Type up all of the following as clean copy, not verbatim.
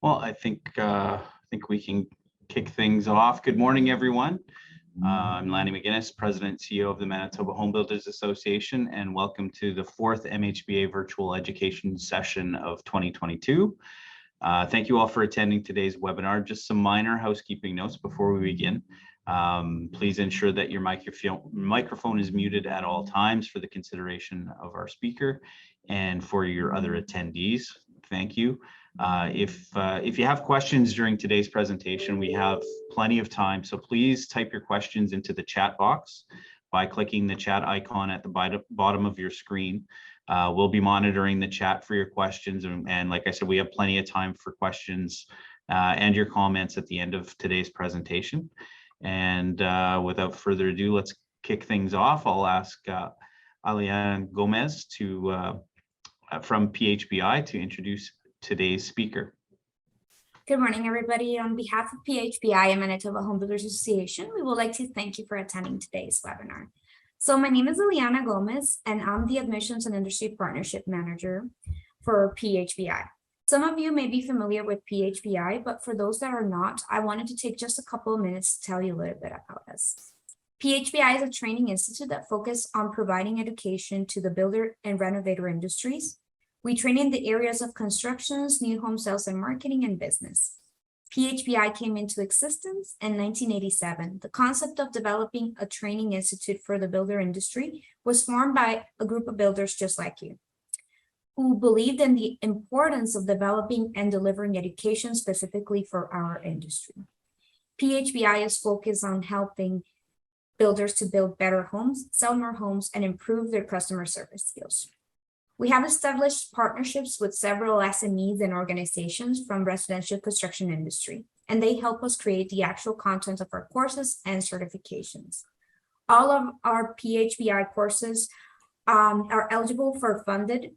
Well, I think we can kick things off. Good morning, everyone. I'm Lanny McGinnis, President and CEO of the Manitoba Home Builders Association, and welcome to the fourth MHBA virtual education session of 2022. Thank you all for attending today's webinar. Just some minor housekeeping notes before we begin. Please ensure that your microphone is muted at all times for the consideration of our speaker and for your other attendees. Thank you. If you have questions during today's presentation, we have plenty of time, so please type your questions into the chat box by clicking the chat icon at the bottom of your screen. We'll be monitoring the chat for your questions, and like I said, we have plenty of time for questions and your comments at the end of today's presentation. And without further ado, let's kick things off. I'll ask Aliana Gomez from PHBI to introduce today's speaker. Good morning, everybody. On behalf of PHBI and Manitoba Home Builders Association, we would like to thank you for attending today's webinar. So my name is Aliana Gomez, and I'm the Admissions and Industry Partnership Manager for PHBI. Some of you may be familiar with PHBI, but for those that are not, I wanted to take just a couple of minutes to tell you a little bit about us. PHBI is a training institute that focuses on providing education to the builder and renovator industries. We train in the areas of constructions, new home sales and marketing, and business. PHBI came into existence in 1987. The concept of developing a training institute for the builder industry was formed by a group of builders just like you, who believed in the importance of developing and delivering education specifically for our industry. PHBI is focused on helping builders to build better homes, sell more homes, and improve their customer service skills. We have established partnerships with several SMEs and organizations from residential construction industry, and they help us create the actual content of our courses and certifications. All of our PHBI courses are eligible for funded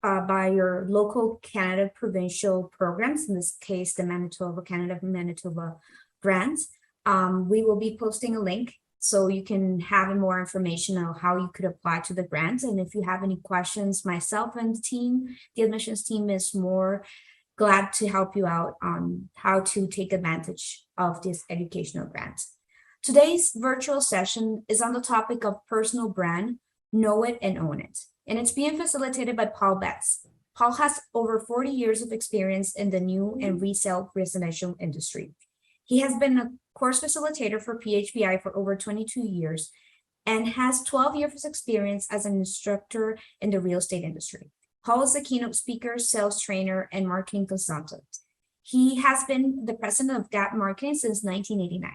by your local Canada provincial programs, in this case, the Manitoba grants. We will be posting a link so you can have more information on how you could apply to the grants. And if you have any questions, myself and the team, the admissions team, is more glad to help you out on how to take advantage of this educational grant. Today's virtual session is on the topic of personal brand, know it and own it. And it's being facilitated by Paul Betts. Paul has over 40 years of experience in the new and resale residential industry. He has been a course facilitator for PHBI for over 22 years and has 12 years of experience as an instructor in the real estate industry. Paul is a keynote speaker, sales trainer, and marketing consultant. He has been the president of Gap Marketing since 1989.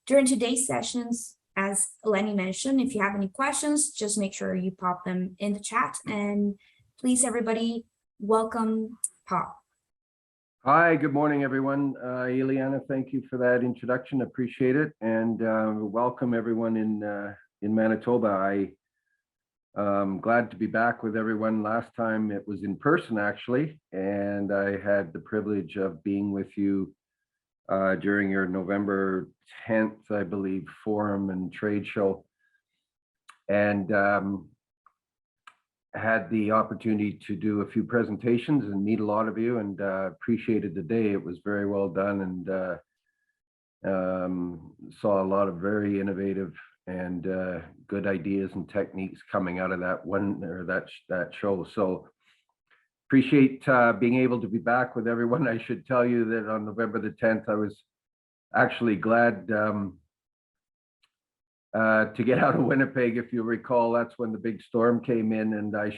During today's sessions, as Lenny mentioned, if you have any questions, just make sure you pop them in the chat. And please, everybody, welcome Paul. Hi, good morning, everyone. Ileana, thank you for that introduction. Appreciate it, and welcome everyone in Manitoba. I'm glad to be back with everyone. Last time it was in person, actually, and I had the privilege of being with you during your November 10th, I believe, forum and trade show, and had the opportunity to do a few presentations and meet a lot of you, and appreciated the day. It was very well done, and saw a lot of very innovative and good ideas and techniques coming out of that show. So appreciate being able to be back with everyone. I should tell you that on November the 10th, I was actually glad to get out of Winnipeg. If you recall, that's when the big storm came in, and I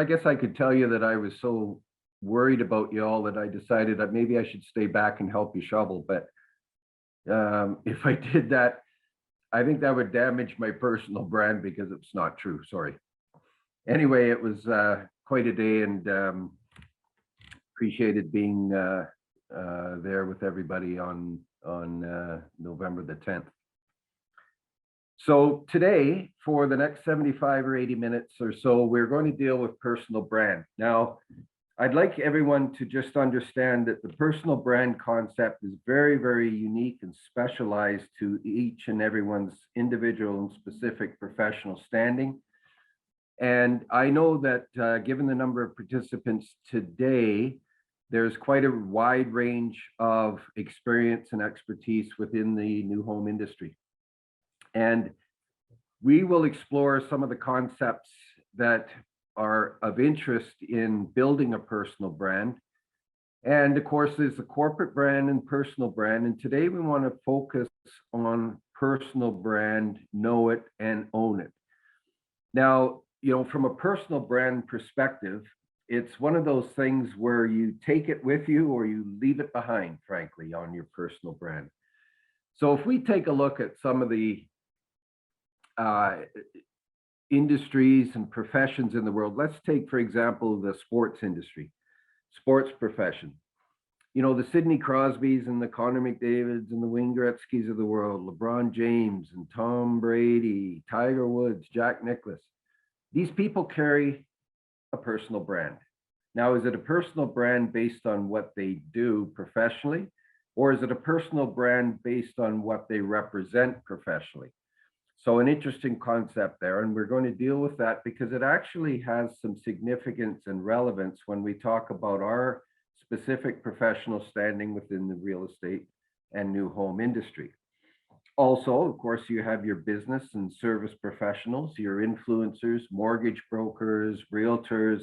guess I could tell you that I was so worried about you all that I decided that maybe I should stay back and help you shovel. But if I did that, I think that would damage my personal brand, because it's not true. Sorry. Anyway, it was quite a day, and appreciated being there with everybody on November the 10th. So today, for the next 75 or 80 minutes or so, we're going to deal with personal brand. Now, I'd like everyone to just understand that the personal brand concept is very, very unique and specialized to each and everyone's individual and specific professional standing. And I know that given the number of participants today, There's quite a wide range of experience and expertise within the new home industry. And we will explore some of the concepts that are of interest in building a personal brand. And of course, there's a corporate brand and personal brand. And today we want to focus on personal brand, know it and own it. Now, from a personal brand perspective, it's one of those things where you take it with you or you leave it behind, frankly, on your personal brand. So if we take a look at some of the industries and professions in the world, let's take, for example, the sports industry, sports profession. The Sidney Crosbys and the Connor McDavids and the Wayne Gretzky's of the world, LeBron James and Tom Brady, Tiger Woods, Jack Nicklaus. These people carry a personal brand. Now, is it a personal brand based on what they do professionally, or is it a personal brand based on what they represent professionally? So an interesting concept there, and we're going to deal with that because it actually has some significance and relevance when we talk about our specific professional standing within the real estate and new home industry. Also, of course, you have your business and service professionals, your influencers, mortgage brokers, realtors,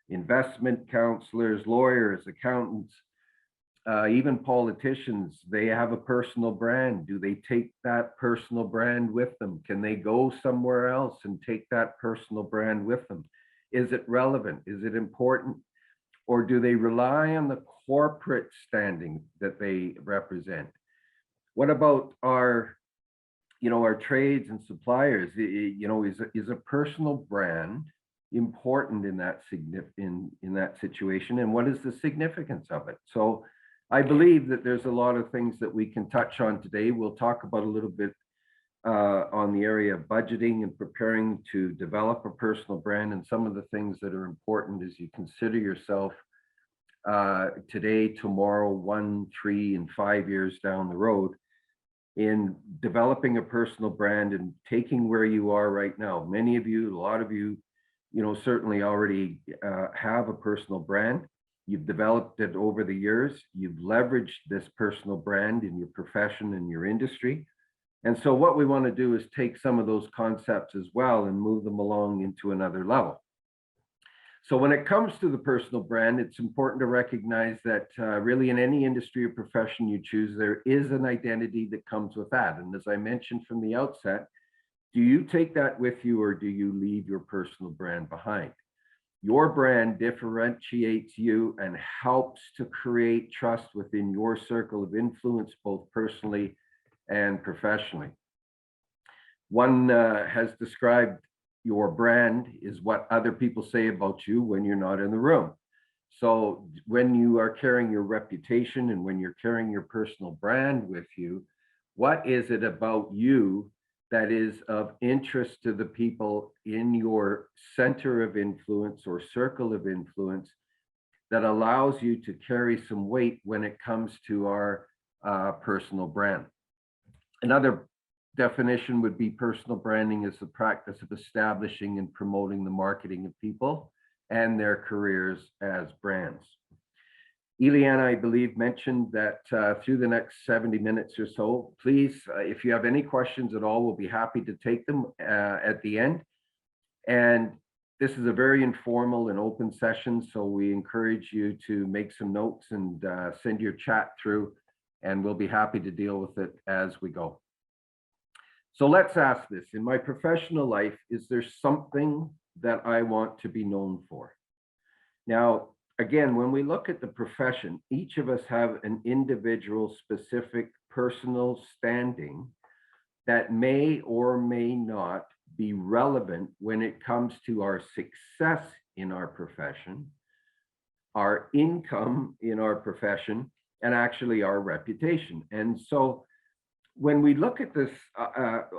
investment counselors, lawyers, accountants, even politicians. They have a personal brand. Do they take that personal brand with them? Can they go somewhere else and take that personal brand with them? Is it relevant? Is it important? Or do they rely on the corporate standing that they represent? What about our trades and suppliers? Is a personal brand important in that situation, and what is the significance of it? So I believe that there's a lot of things that we can touch on today. We'll talk about a little bit on the area of budgeting and preparing to develop a personal brand, and some of the things that are important as you consider yourself today, tomorrow, 1, 3, and 5 years down the road in developing a personal brand and taking where you are right now. Many of you, a lot of you, certainly already have a personal brand. You've developed it over the years. You've leveraged this personal brand in your profession and your industry. And so what we want to do is take some of those concepts as well and move them along into another level. So when it comes to the personal brand, it's important to recognize that really in any industry or profession you choose, there is an identity that comes with that. And as I mentioned from the outset, do you take that with you or do you leave your personal brand behind? Your brand differentiates you and helps to create trust within your circle of influence, both personally and professionally. One has described your brand is what other people say about you when you're not in the room. So when you are carrying your reputation and when you're carrying your personal brand with you, what is it about you that is of interest to the people in your center of influence or circle of influence that allows you to carry some weight when it comes to our personal brand? Another definition would be personal branding is the practice of establishing and promoting the marketing of people and their careers as brands. Eliana, I believe, mentioned that through the next 70 minutes or so, please, if you have any questions at all, we'll be happy to take them at the end. And this is a very informal and open session, so we encourage you to make some notes and send your chat through, and we'll be happy to deal with it as we go. So let's ask this. In my professional life, is there something that I want to be known for? Now, again, when we look at the profession, each of us have an individual, specific, personal standing that may or may not be relevant when it comes to our success in our profession, our income in our profession, and actually our reputation. And so when we look at this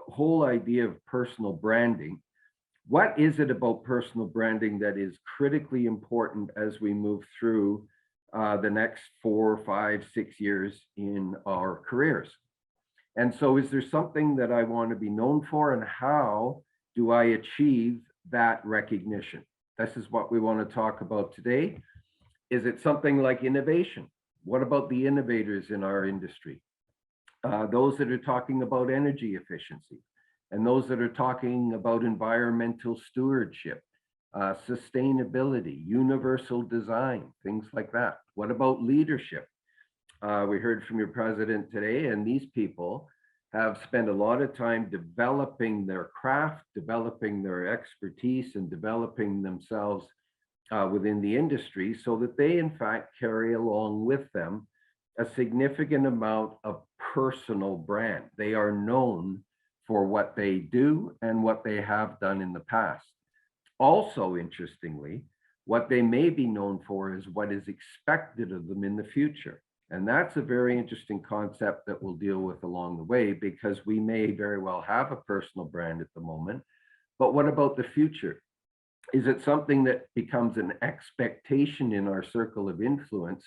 whole idea of personal branding, what is it about personal branding that is critically important as we move through the next 4, 5, 6 years in our careers? And so is there something that I want to be known for, and how do I achieve that recognition? This is what we want to talk about today. Is it something like innovation? What about the innovators in our industry? Those that are talking about energy efficiency, and those that are talking about environmental stewardship, sustainability, universal design, things like that. What about leadership? We heard from your president today, and these people have spent a lot of time developing their craft, developing their expertise, and developing themselves within the industry so that they, in fact, carry along with them a significant amount of personal brand. They are known for what they do and what they have done in the past. Also, interestingly, what they may be known for is what is expected of them in the future. And that's a very interesting concept that we'll deal with along the way, because we may very well have a personal brand at the moment, but what about the future? Is it something that becomes an expectation in our circle of influence,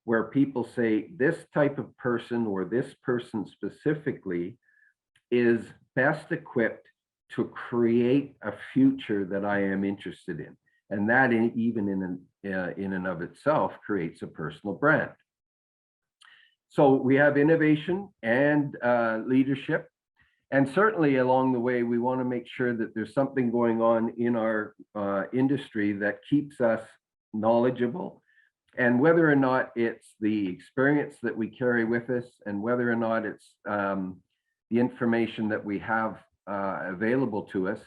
where people say this type of person or this person specifically is best equipped to create a future that I am interested in? And that even in and of itself creates a personal brand. So we have innovation and leadership. And certainly along the way, we want to make sure that there's something going on in our industry that keeps us knowledgeable. And whether or not it's the experience that we carry with us, and whether or not it's the information that we have available to us,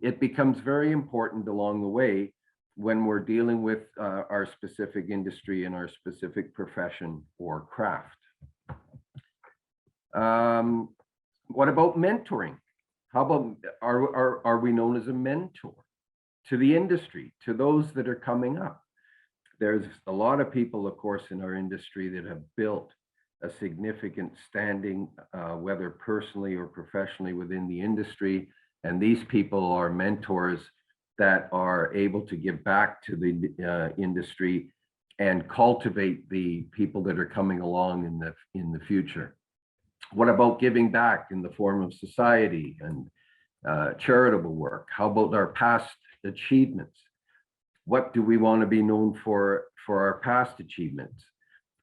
it becomes very important along the way when we're dealing with our specific industry and our specific profession or craft. What about mentoring? How about, are we known as a mentor to the industry, to those that are coming up? There's a lot of people, of course, in our industry that have built a significant standing, whether personally or professionally within the industry. And these people are mentors that are able to give back to the industry and cultivate the people that are coming along in the future. What about giving back in the form of society and charitable work? How about our past achievements? What do we want to be known for our past achievements?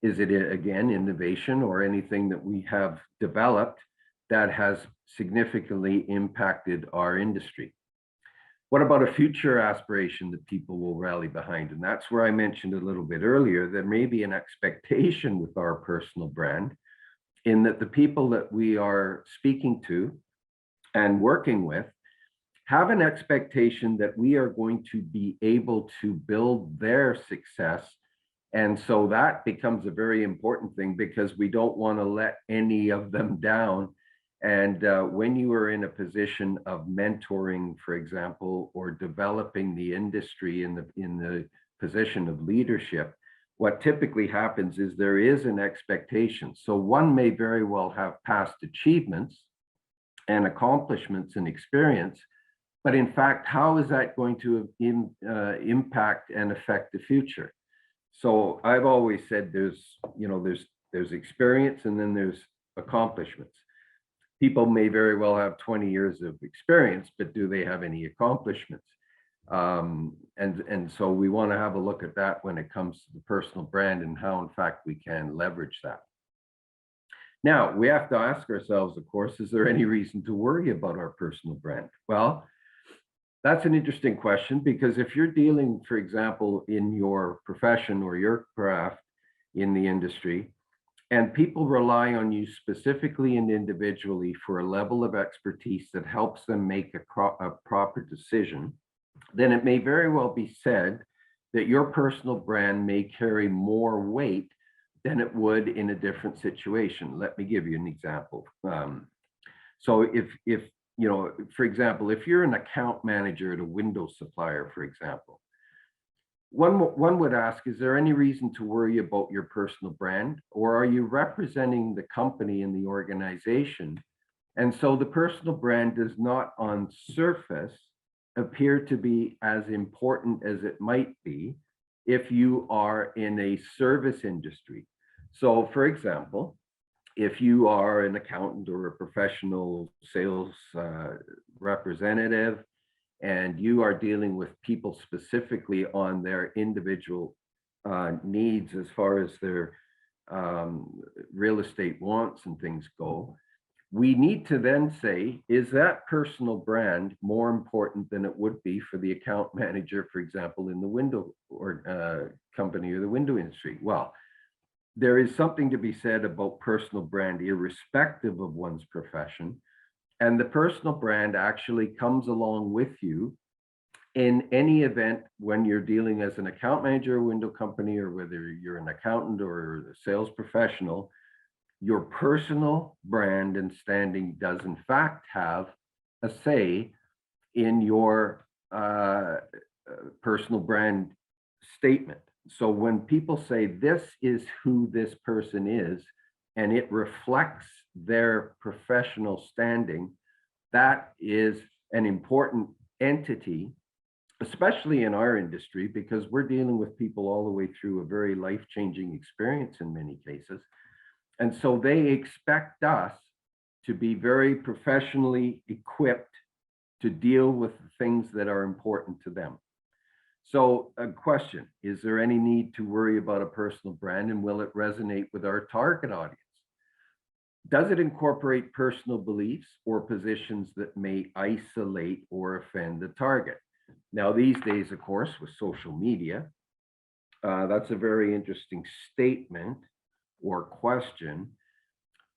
Is it, again, innovation or anything that we have developed that has significantly impacted our industry? What about a future aspiration that people will rally behind? And that's where I mentioned a little bit earlier, there may be an expectation with our personal brand, in that the people that we are speaking to and working with have an expectation that we are going to be able to build their success. And so that becomes a very important thing, because we don't want to let any of them down. And when you are in a position of mentoring, for example, or developing the industry in the position of leadership, what typically happens is there is an expectation. So one may very well have past achievements and accomplishments and experience, but in fact, how is that going to impact and affect the future? So I've always said there's experience and then there's accomplishments. People may very well have 20 years of experience, but do they have any accomplishments? And so we want to have a look at that when it comes to the personal brand and how, in fact, we can leverage that. Now, we have to ask ourselves, of course, is there any reason to worry about our personal brand? Well, that's an interesting question, because if you're dealing, for example, in your profession or your craft in the industry, and people rely on you specifically and individually for a level of expertise that helps them make a proper decision, then it may very well be said that your personal brand may carry more weight than it would in a different situation. Let me give you an example. So if for example, if you're an account manager at a window supplier, for example, one would ask, is there any reason to worry about your personal brand? Or are you representing the company and the organization? And so the personal brand does not on surface appear to be as important as it might be if you are in a service industry. So for example, if you are an accountant or a professional sales representative, and you are dealing with people specifically on their individual needs as far as their real estate wants and things go, we need to then say, is that personal brand more important than it would be for the account manager, for example, in the window or company or the window industry? Well, there is something to be said about personal brand, irrespective of one's profession. And the personal brand actually comes along with you in any event when you're dealing as an account manager, a window company, or whether you're an accountant or a sales professional. Your personal brand and standing does in fact have a say in your personal brand statement. So when people say this is who this person is, and it reflects their professional standing, that is an important entity, especially in our industry, because we're dealing with people all the way through a very life-changing experience in many cases. And so they expect us to be very professionally equipped to deal with the things that are important to them. So a question, is there any need to worry about a personal brand, and will it resonate with our target audience? Does it incorporate personal beliefs or positions that may isolate or offend the target? Now, these days, of course, with social media, that's a very interesting statement or question,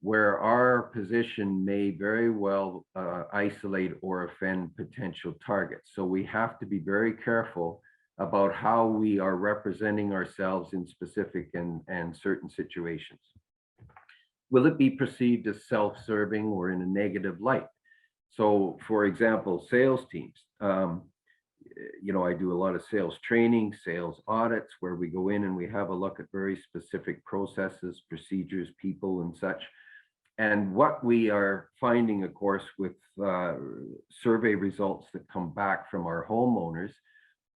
where our position may very well isolate or offend potential targets. So we have to be very careful about how we are representing ourselves in specific and certain situations. Will it be perceived as self-serving or in a negative light? So for example, sales teams, I do a lot of sales training, sales audits, where we go in and we have a look at very specific processes, procedures, people, and such. And what we are finding, of course, with survey results that come back from our homeowners,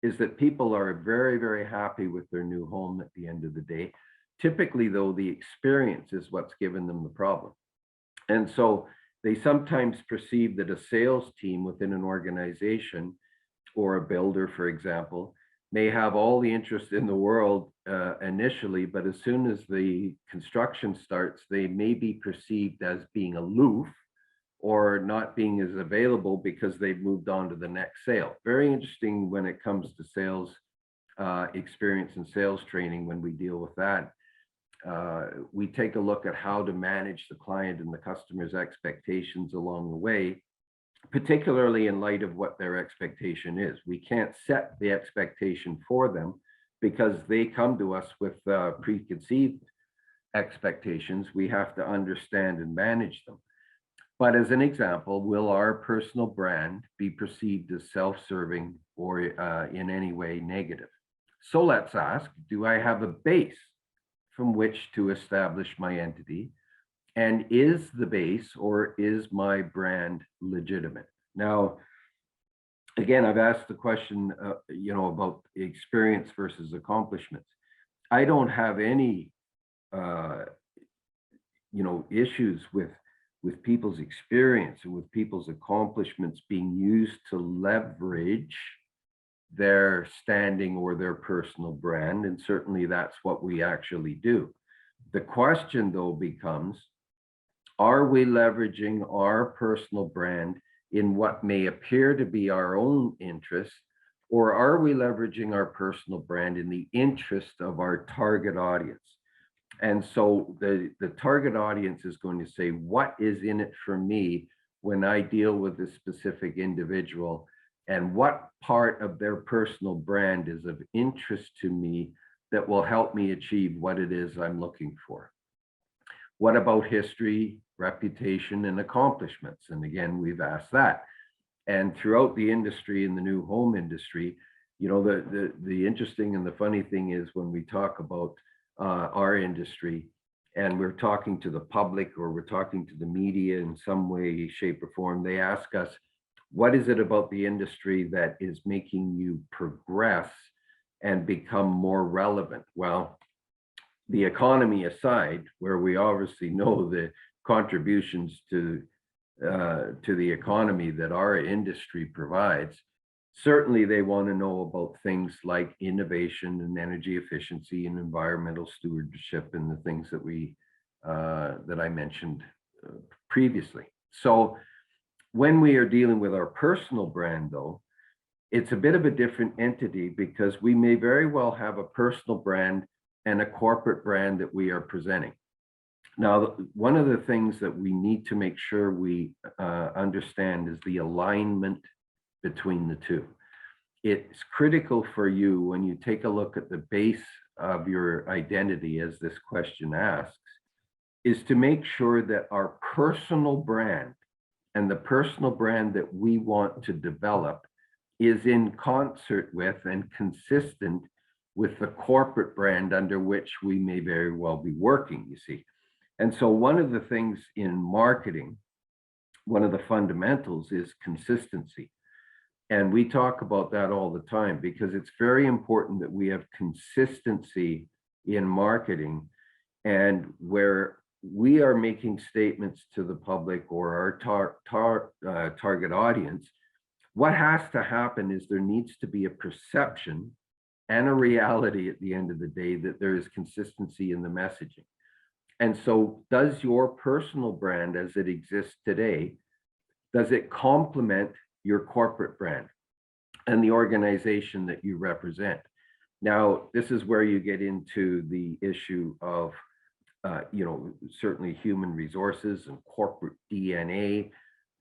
is that people are very, very happy with their new home at the end of the day. Typically, though, the experience is what's given them the problem. And so they sometimes perceive that a sales team within an organization, or a builder, for example, may have all the interest in the world initially, but as soon as the construction starts, they may be perceived as being aloof or not being as available because they've moved on to the next sale. Very interesting when it comes to sales experience and sales training. When we deal with that, we take a look at how to manage the client and the customer's expectations along the way, particularly in light of what their expectation is. We can't set the expectation for them because they come to us with preconceived expectations. We have to understand and manage them. But as an example, will our personal brand be perceived as self-serving or in any way negative? So let's ask, do I have a base from which to establish my entity? And is the base, or is my brand legitimate? Now, again, I've asked the question, about experience versus accomplishments. I don't have any, issues with people's experience and with people's accomplishments being used to leverage their standing or their personal brand. And certainly that's what we actually do. The question, though, becomes, are we leveraging our personal brand in what may appear to be our own interest, or are we leveraging our personal brand in the interest of our target audience? And so the target audience is going to say, what is in it for me when I deal with a specific individual, and what part of their personal brand is of interest to me that will help me achieve what it is I'm looking for? What about history, reputation, and accomplishments? And again, we've asked that. And throughout the industry, in the new home industry, the interesting and the funny thing is, when we talk about our industry and we're talking to the public, or we're talking to the media in some way, shape, or form, they ask us, what is it about the industry that is making you progress and become more relevant? Well, the economy aside, where we obviously know the contributions to the economy that our industry provides, Certainly, they want to know about things like innovation and energy efficiency and environmental stewardship and the things that I mentioned previously. So when we are dealing with our personal brand, though, it's a bit of a different entity because we may very well have a personal brand and a corporate brand that we are presenting. Now, one of the things that we need to make sure we understand is the alignment between the two. It's critical for you when you take a look at the base of your identity, as this question asks, is to make sure that our personal brand and the personal brand that we want to develop is in concert with and consistent with the corporate brand under which we may very well be working, you see. And so one of the things in marketing, one of the fundamentals is consistency. And we talk about that all the time because it's very important that we have consistency in marketing, and where we are making statements to the public or our target audience, what has to happen is there needs to be a perception and a reality at the end of the day that there is consistency in the messaging. And so does your personal brand as it exists today, does it complement your corporate brand and the organization that you represent? Now, this is where you get into the issue of, certainly human resources and corporate DNA.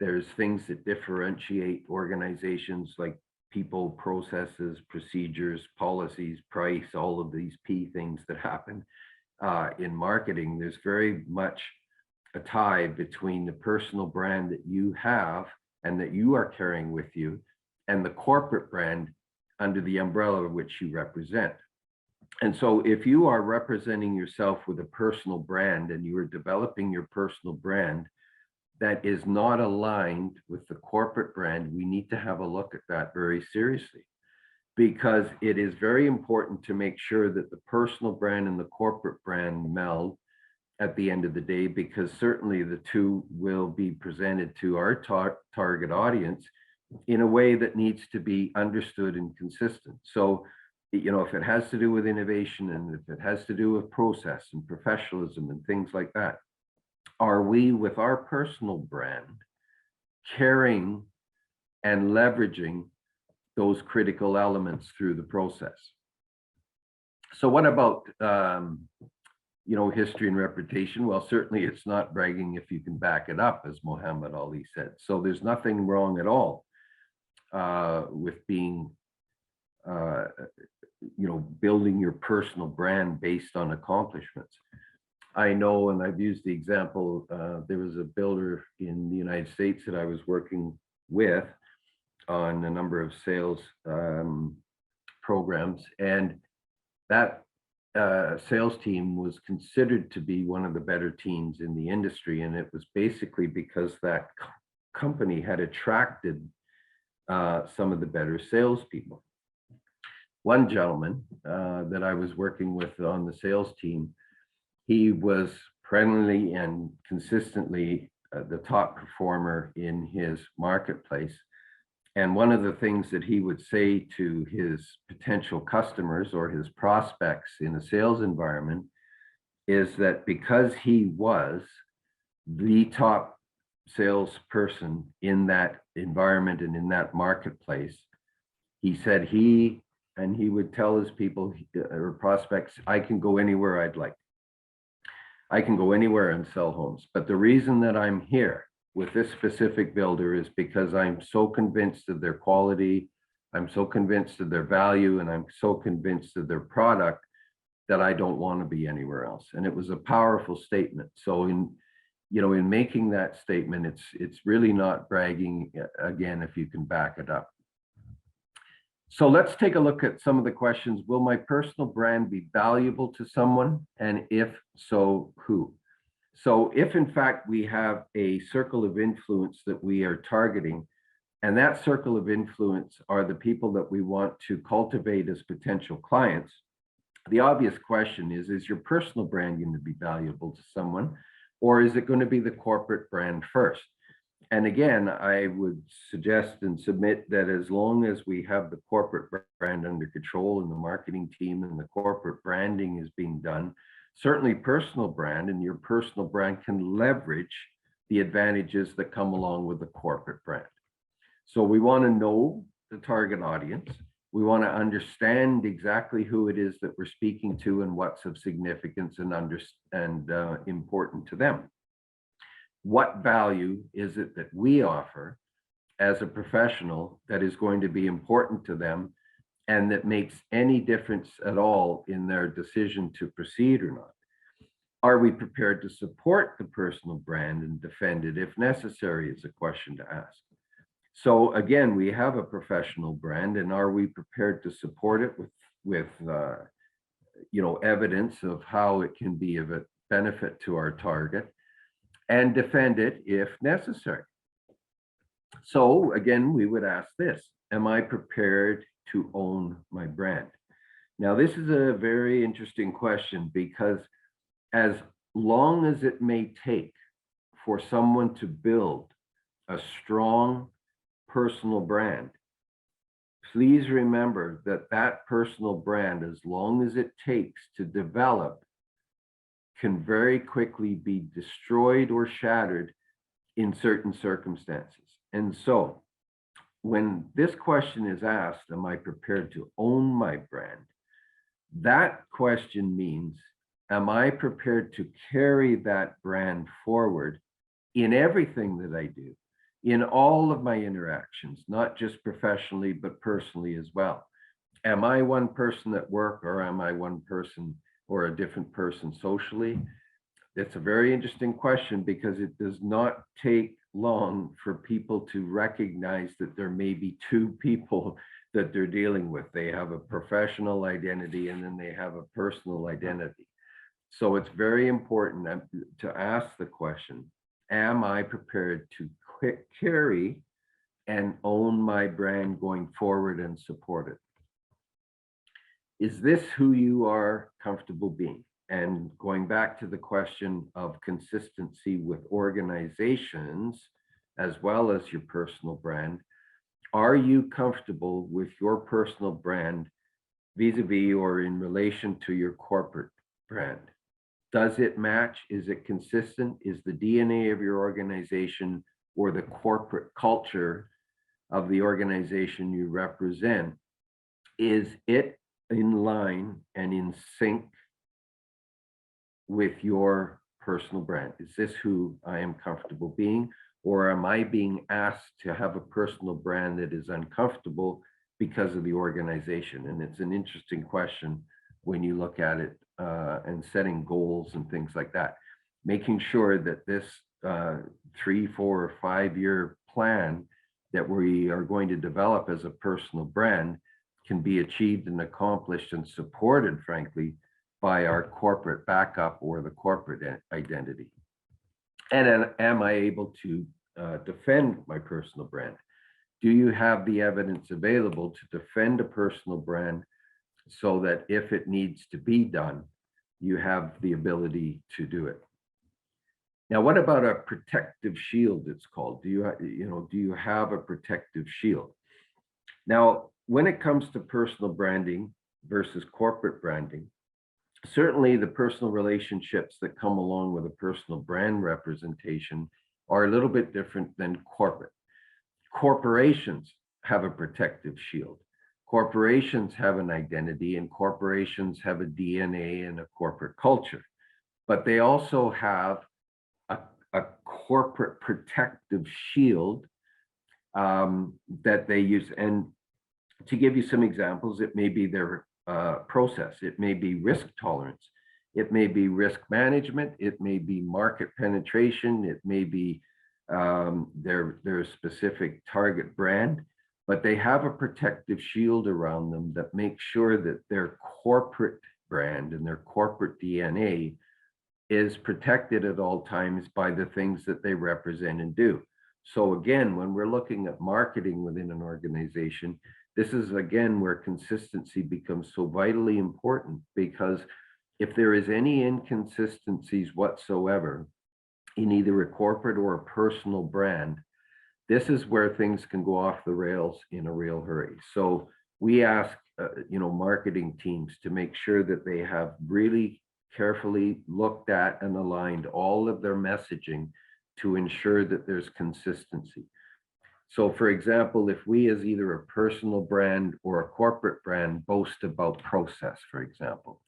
There's things that differentiate organizations like people, processes, procedures, policies, price, all of these P things that happen in marketing. There's very much a tie between the personal brand that you have and that you are carrying with you and the corporate brand under the umbrella of which you represent. And so if you are representing yourself with a personal brand and you are developing your personal brand that is not aligned with the corporate brand, we need to have a look at that very seriously, because it is very important to make sure that the personal brand and the corporate brand meld at the end of the day, because certainly the two will be presented to our target audience in a way that needs to be understood and consistent. So, if it has to do with innovation and if it has to do with process and professionalism and things like that, are we with our personal brand carrying and leveraging those critical elements through the process? So what about, history and reputation? Well, certainly it's not bragging if you can back it up, as Muhammad Ali said. So there's nothing wrong at all with being, building your personal brand based on accomplishments. I know, and I've used the example, there was a builder in the United States that I was working with on a number of sales programs, and that sales team was considered to be one of the better teams in the industry. And it was basically because that company had attracted some of the better salespeople. One gentleman that I was working with on the sales team, he was perennially and consistently the top performer in his marketplace. And one of the things that he would say to his potential customers or his prospects in a sales environment is that because he was the top salesperson in that environment and in that marketplace, he said he would tell his people or prospects, I can go anywhere I'd like. I can go anywhere and sell homes. But the reason that I'm here with this specific builder is because I'm so convinced of their quality, I'm so convinced of their value, and I'm so convinced of their product that I don't want to be anywhere else. And it was a powerful statement. So in making that statement, it's really not bragging, again, if you can back it up. So let's take a look at some of the questions. Will my personal brand be valuable to someone? And if so, who? So if in fact we have a circle of influence that we are targeting, and that circle of influence are the people that we want to cultivate as potential clients, the obvious question is your personal brand going to be valuable to someone, or is it going to be the corporate brand first? And again, I would suggest and submit that as long as we have the corporate brand under control and the marketing team and the corporate branding is being done, certainly personal brand and your personal brand can leverage the advantages that come along with the corporate brand. So we want to know the target audience. We want to understand exactly who it is that we're speaking to and what's of significance and important to them. What value is it that we offer as a professional that is going to be important to them and that makes any difference at all in their decision to proceed or not? Are we prepared to support the personal brand and defend it if necessary is a question to ask. So again, we have a professional brand, and are we prepared to support it with evidence of how it can be of a benefit to our target, and defend it if necessary? So again, we would ask this: am I prepared to own my brand? Now, this is a very interesting question, because as long as it may take for someone to build a strong personal brand, please remember that that personal brand, as long as it takes to develop, can very quickly be destroyed or shattered in certain circumstances. And so when this question is asked, am I prepared to own my brand? That question means, am I prepared to carry that brand forward in everything that I do, in all of my interactions, not just professionally, but personally as well? Am I one person at work, or am I one person or a different person socially? It's a very interesting question, because it does not take long for people to recognize that there may be two people that they're dealing with. They have a professional identity, and then they have a personal identity. So it's very important to ask the question, am I prepared to carry and own my brand going forward and support it? Is this who you are comfortable being? And going back to the question of consistency with organizations as well as your personal brand, are you comfortable with your personal brand vis-a-vis or in relation to your corporate brand? Does it match? Is it consistent? Is the DNA of your organization or the corporate culture of the organization you represent, is it in line and in sync with your personal brand? Is this who I am comfortable being? Or am I being asked to have a personal brand that is uncomfortable because of the organization? And it's an interesting question when you look at it and setting goals and things like that. Making sure that this 3, 4, or 5-year plan that we are going to develop as a personal brand can be achieved and accomplished and supported, frankly, by our corporate backup or the corporate identity. And am I able to defend my personal brand? Do you have the evidence available to defend a personal brand so that if it needs to be done, you have the ability to do it? Now, what about a protective shield, it's called? Do you have a protective shield? Now, when it comes to personal branding versus corporate branding, certainly the personal relationships that come along with a personal brand representation are a little bit different than corporate. Corporations have a protective shield. Corporations have an identity, and corporations have a DNA and a corporate culture, but they also have a corporate protective shield that they use. And to give you some examples, it may be their process, it may be risk tolerance, it may be risk management, it may be market penetration, it may be their specific target brand, but they have a protective shield around them that makes sure that their corporate brand and their corporate DNA is protected at all times by the things that they represent and do. So again, when we're looking at marketing within an organization, this is again where consistency becomes so vitally important, because if there is any inconsistencies whatsoever in either a corporate or a personal brand, this is where things can go off the rails in a real hurry. So we ask, marketing teams to make sure that they have really carefully looked at and aligned all of their messaging to ensure that there's consistency. So for example, if we as either a personal brand or a corporate brand boast about process, for example,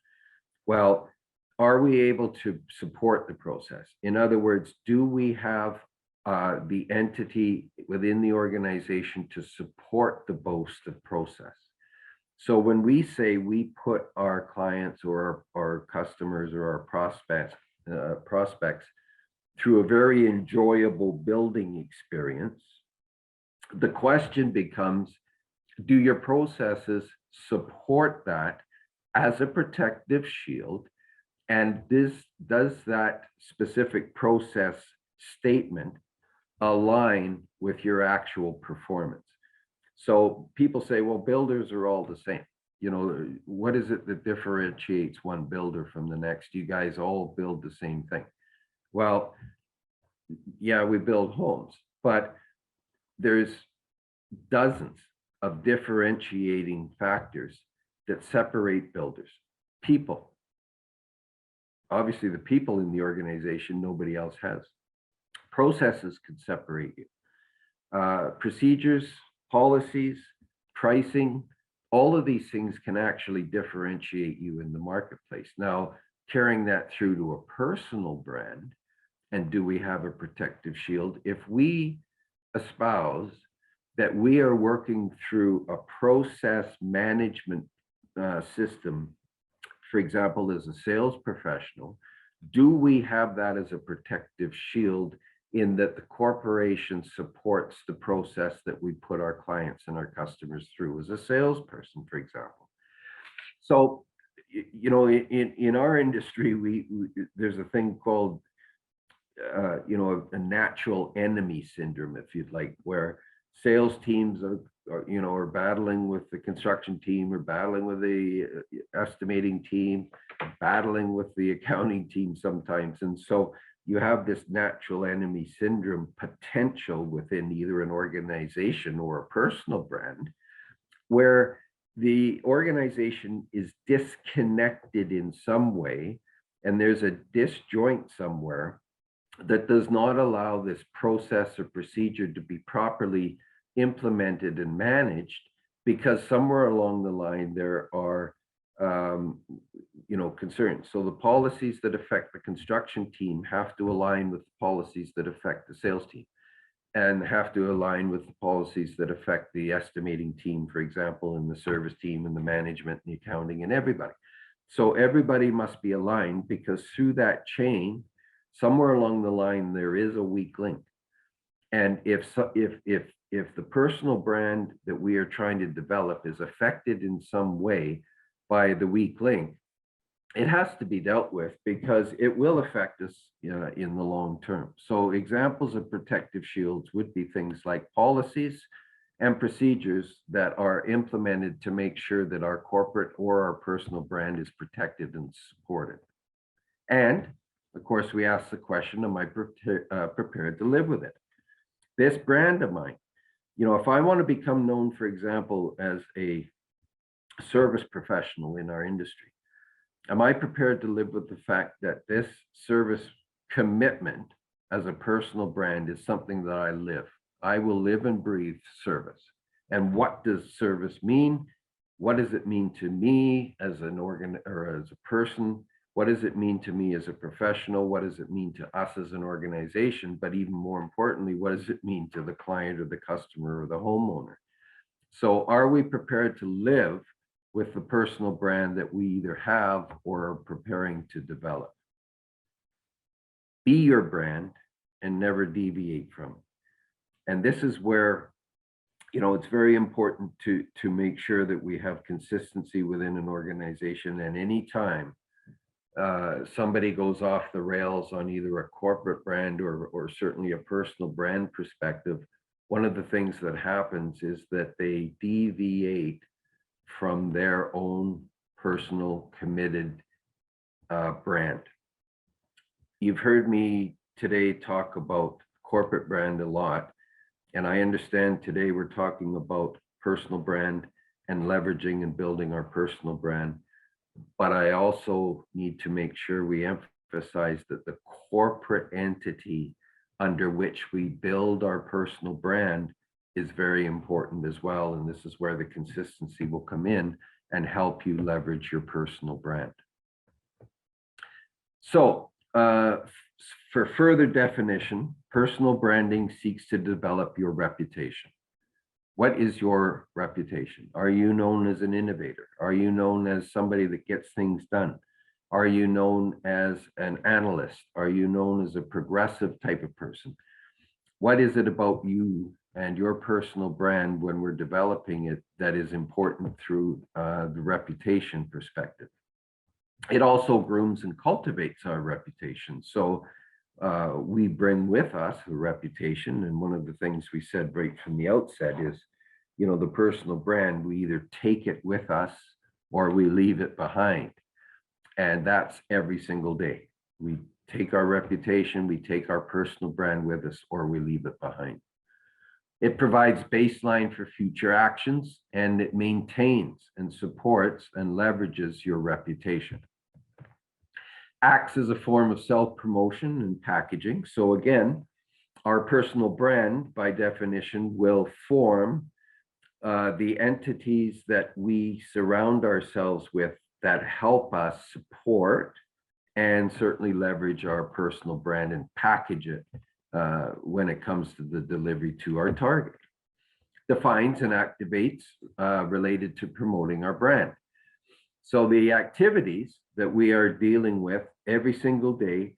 well, are we able to support the process? In other words, do we have the entity within the organization to support the boast of process? So when we say we put our clients or our customers or our prospects through a very enjoyable building experience, the question becomes, do your processes support that as a protective shield? And does that specific process statement align with your actual performance? So people say, well, builders are all the same. What is it that differentiates one builder from the next? You guys all build the same thing. Well, yeah, we build homes, but there's dozens of differentiating factors that separate builders. People. Obviously, the people in the organization, nobody else has. Processes can separate you. Procedures, policies, pricing, all of these things can actually differentiate you in the marketplace. Now, carrying that through to a personal brand, and do we have a protective shield? If we espouse that we are working through a process management system, for example, as a sales professional, do we have that as a protective shield in that the corporation supports the process that we put our clients and our customers through as a salesperson, for example? So, in our industry, there's a thing called, a natural enemy syndrome, if you'd like, where sales teams are battling with the construction team, or battling with the estimating team, battling with the accounting team sometimes. And so you have this natural enemy syndrome potential within either an organization or a personal brand, where the organization is disconnected in some way, and there's a disjoint somewhere that does not allow this process or procedure to be properly implemented and managed, because somewhere along the line there are concerns. So the policies that affect the construction team have to align with the policies that affect the sales team, and have to align with the policies that affect the estimating team, for example, and the service team and the management and the accounting and everybody. So everybody must be aligned, because through that chain, somewhere along the line, there is a weak link. And if the personal brand that we are trying to develop is affected in some way by the weak link, it has to be dealt with, because it will affect us in the long term. So examples of protective shields would be things like policies and procedures that are implemented to make sure that our corporate or our personal brand is protected and supported. And of course, we ask the question, am I prepared to live with it? This brand of mine, if I want to become known, for example, as a service professional in our industry, am I prepared to live with the fact that this service commitment as a personal brand is something that I live? I will live and breathe service. And what does service mean? What does it mean to me as an organ or as a person? What does it mean to me as a professional? What does it mean to us as an organization? But even more importantly, what does it mean to the client or the customer or the homeowner? So are we prepared to live with the personal brand that we either have or are preparing to develop? Be your brand and never deviate from it. And this is where, it's very important to make sure that we have consistency within an organization. And anytime somebody goes off the rails on either a corporate brand or certainly a personal brand perspective, one of the things that happens is that they deviate from their own personal committed brand. You've heard me today talk about corporate brand a lot, And I understand today we're talking about personal brand and leveraging and building our personal brand. But I also need to make sure we emphasize that the corporate entity under which we build our personal brand is very important as well. And this is where the consistency will come in and help you leverage your personal brand. So for further definition, personal branding seeks to develop your reputation. What is your reputation? Are you known as an innovator? Are you known as somebody that gets things done? Are you known as an analyst? Are you known as a progressive type of person? What is it about you and your personal brand when we're developing it that is important through the reputation perspective? It also grooms and cultivates our reputation. So we bring with us a reputation. And one of the things we said right from the outset is, you know, the personal brand, we either take it with us or we leave it behind. And that's every single day. We take our reputation, we take our personal brand with us, or we leave it behind. It provides baseline for future actions, and it maintains and supports and leverages your reputation. Acts as a form of self-promotion and packaging. So again, our personal brand, by definition, will form the entities that we surround ourselves with that help us support and certainly leverage our personal brand and package it when it comes to the delivery to our target. Defines and activates related to promoting our brand. So the activities that we are dealing with every single day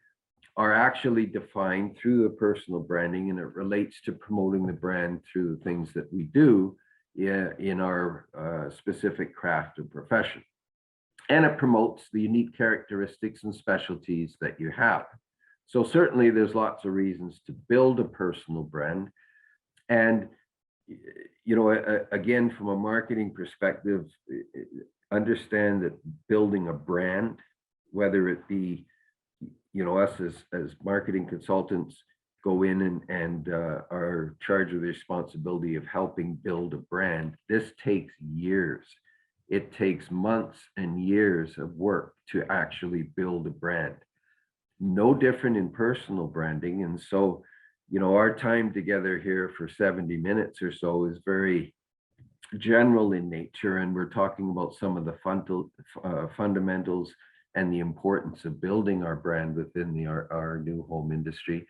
are actually defined through the personal branding, and it relates to promoting the brand through the things that we do in our specific craft or profession. And it promotes the unique characteristics and specialties that you have. So certainly there's lots of reasons to build a personal brand. And, you know, again, from a marketing perspective, understand that building a brand, whether it be, you know, us as marketing consultants go in and are charged with the responsibility of helping build a brand, this takes years. It takes months and years of work to actually build a brand. No different in personal branding. And so, you know, our time together here for 70 minutes or so is very general in nature, and we're talking about some of the fundamentals and the importance of building our brand within our new home industry.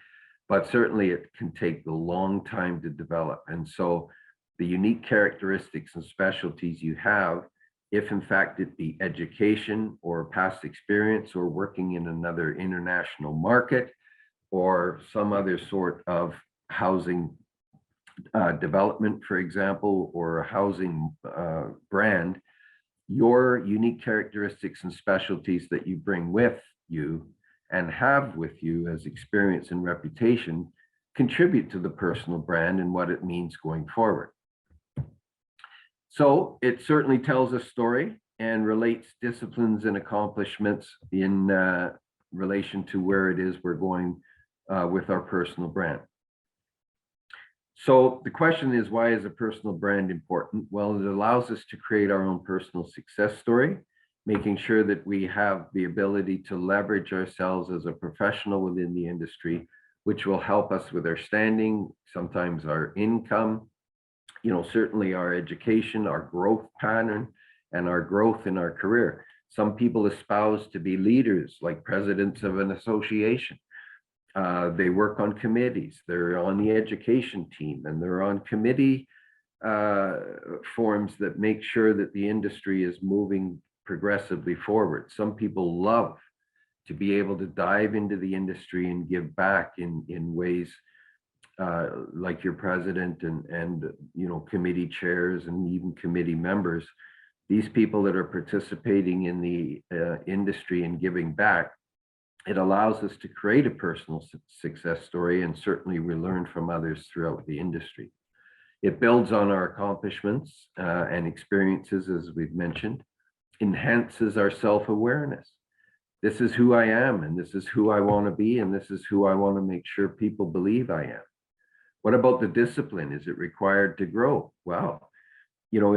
But certainly it can take a long time to develop. And so the unique characteristics and specialties you have, if in fact it be education or past experience or working in another international market or some other sort of housing development, for example, or a housing brand, your unique characteristics and specialties that you bring with you and have with you as experience and reputation contribute to the personal brand and what it means going forward. So it certainly tells a story and relates disciplines and accomplishments in relation to where it is we're going with our personal brand. So the question is, why is a personal brand important? Well, it allows us to create our own personal success story, making sure that we have the ability to leverage ourselves as a professional within the industry, which will help us with our standing, sometimes our income, you know, certainly our education, our growth pattern, and our growth in our career. Some people espouse to be leaders, like presidents of an association. They work on committees, they're on the education team, and they're on committee forms that make sure that the industry is moving progressively forward. Some people love to be able to dive into the industry and give back in ways like your president and you know, committee chairs and even committee members. These people that are participating in the industry and giving back, it allows us to create a personal success story, and certainly we learn from others throughout the industry. It builds on our accomplishments and experiences, as we've mentioned, enhances our self-awareness. This is who I am, and this is who I want to be, and this is who I want to make sure people believe I am. What about the discipline? Is it required to grow? Well, you know,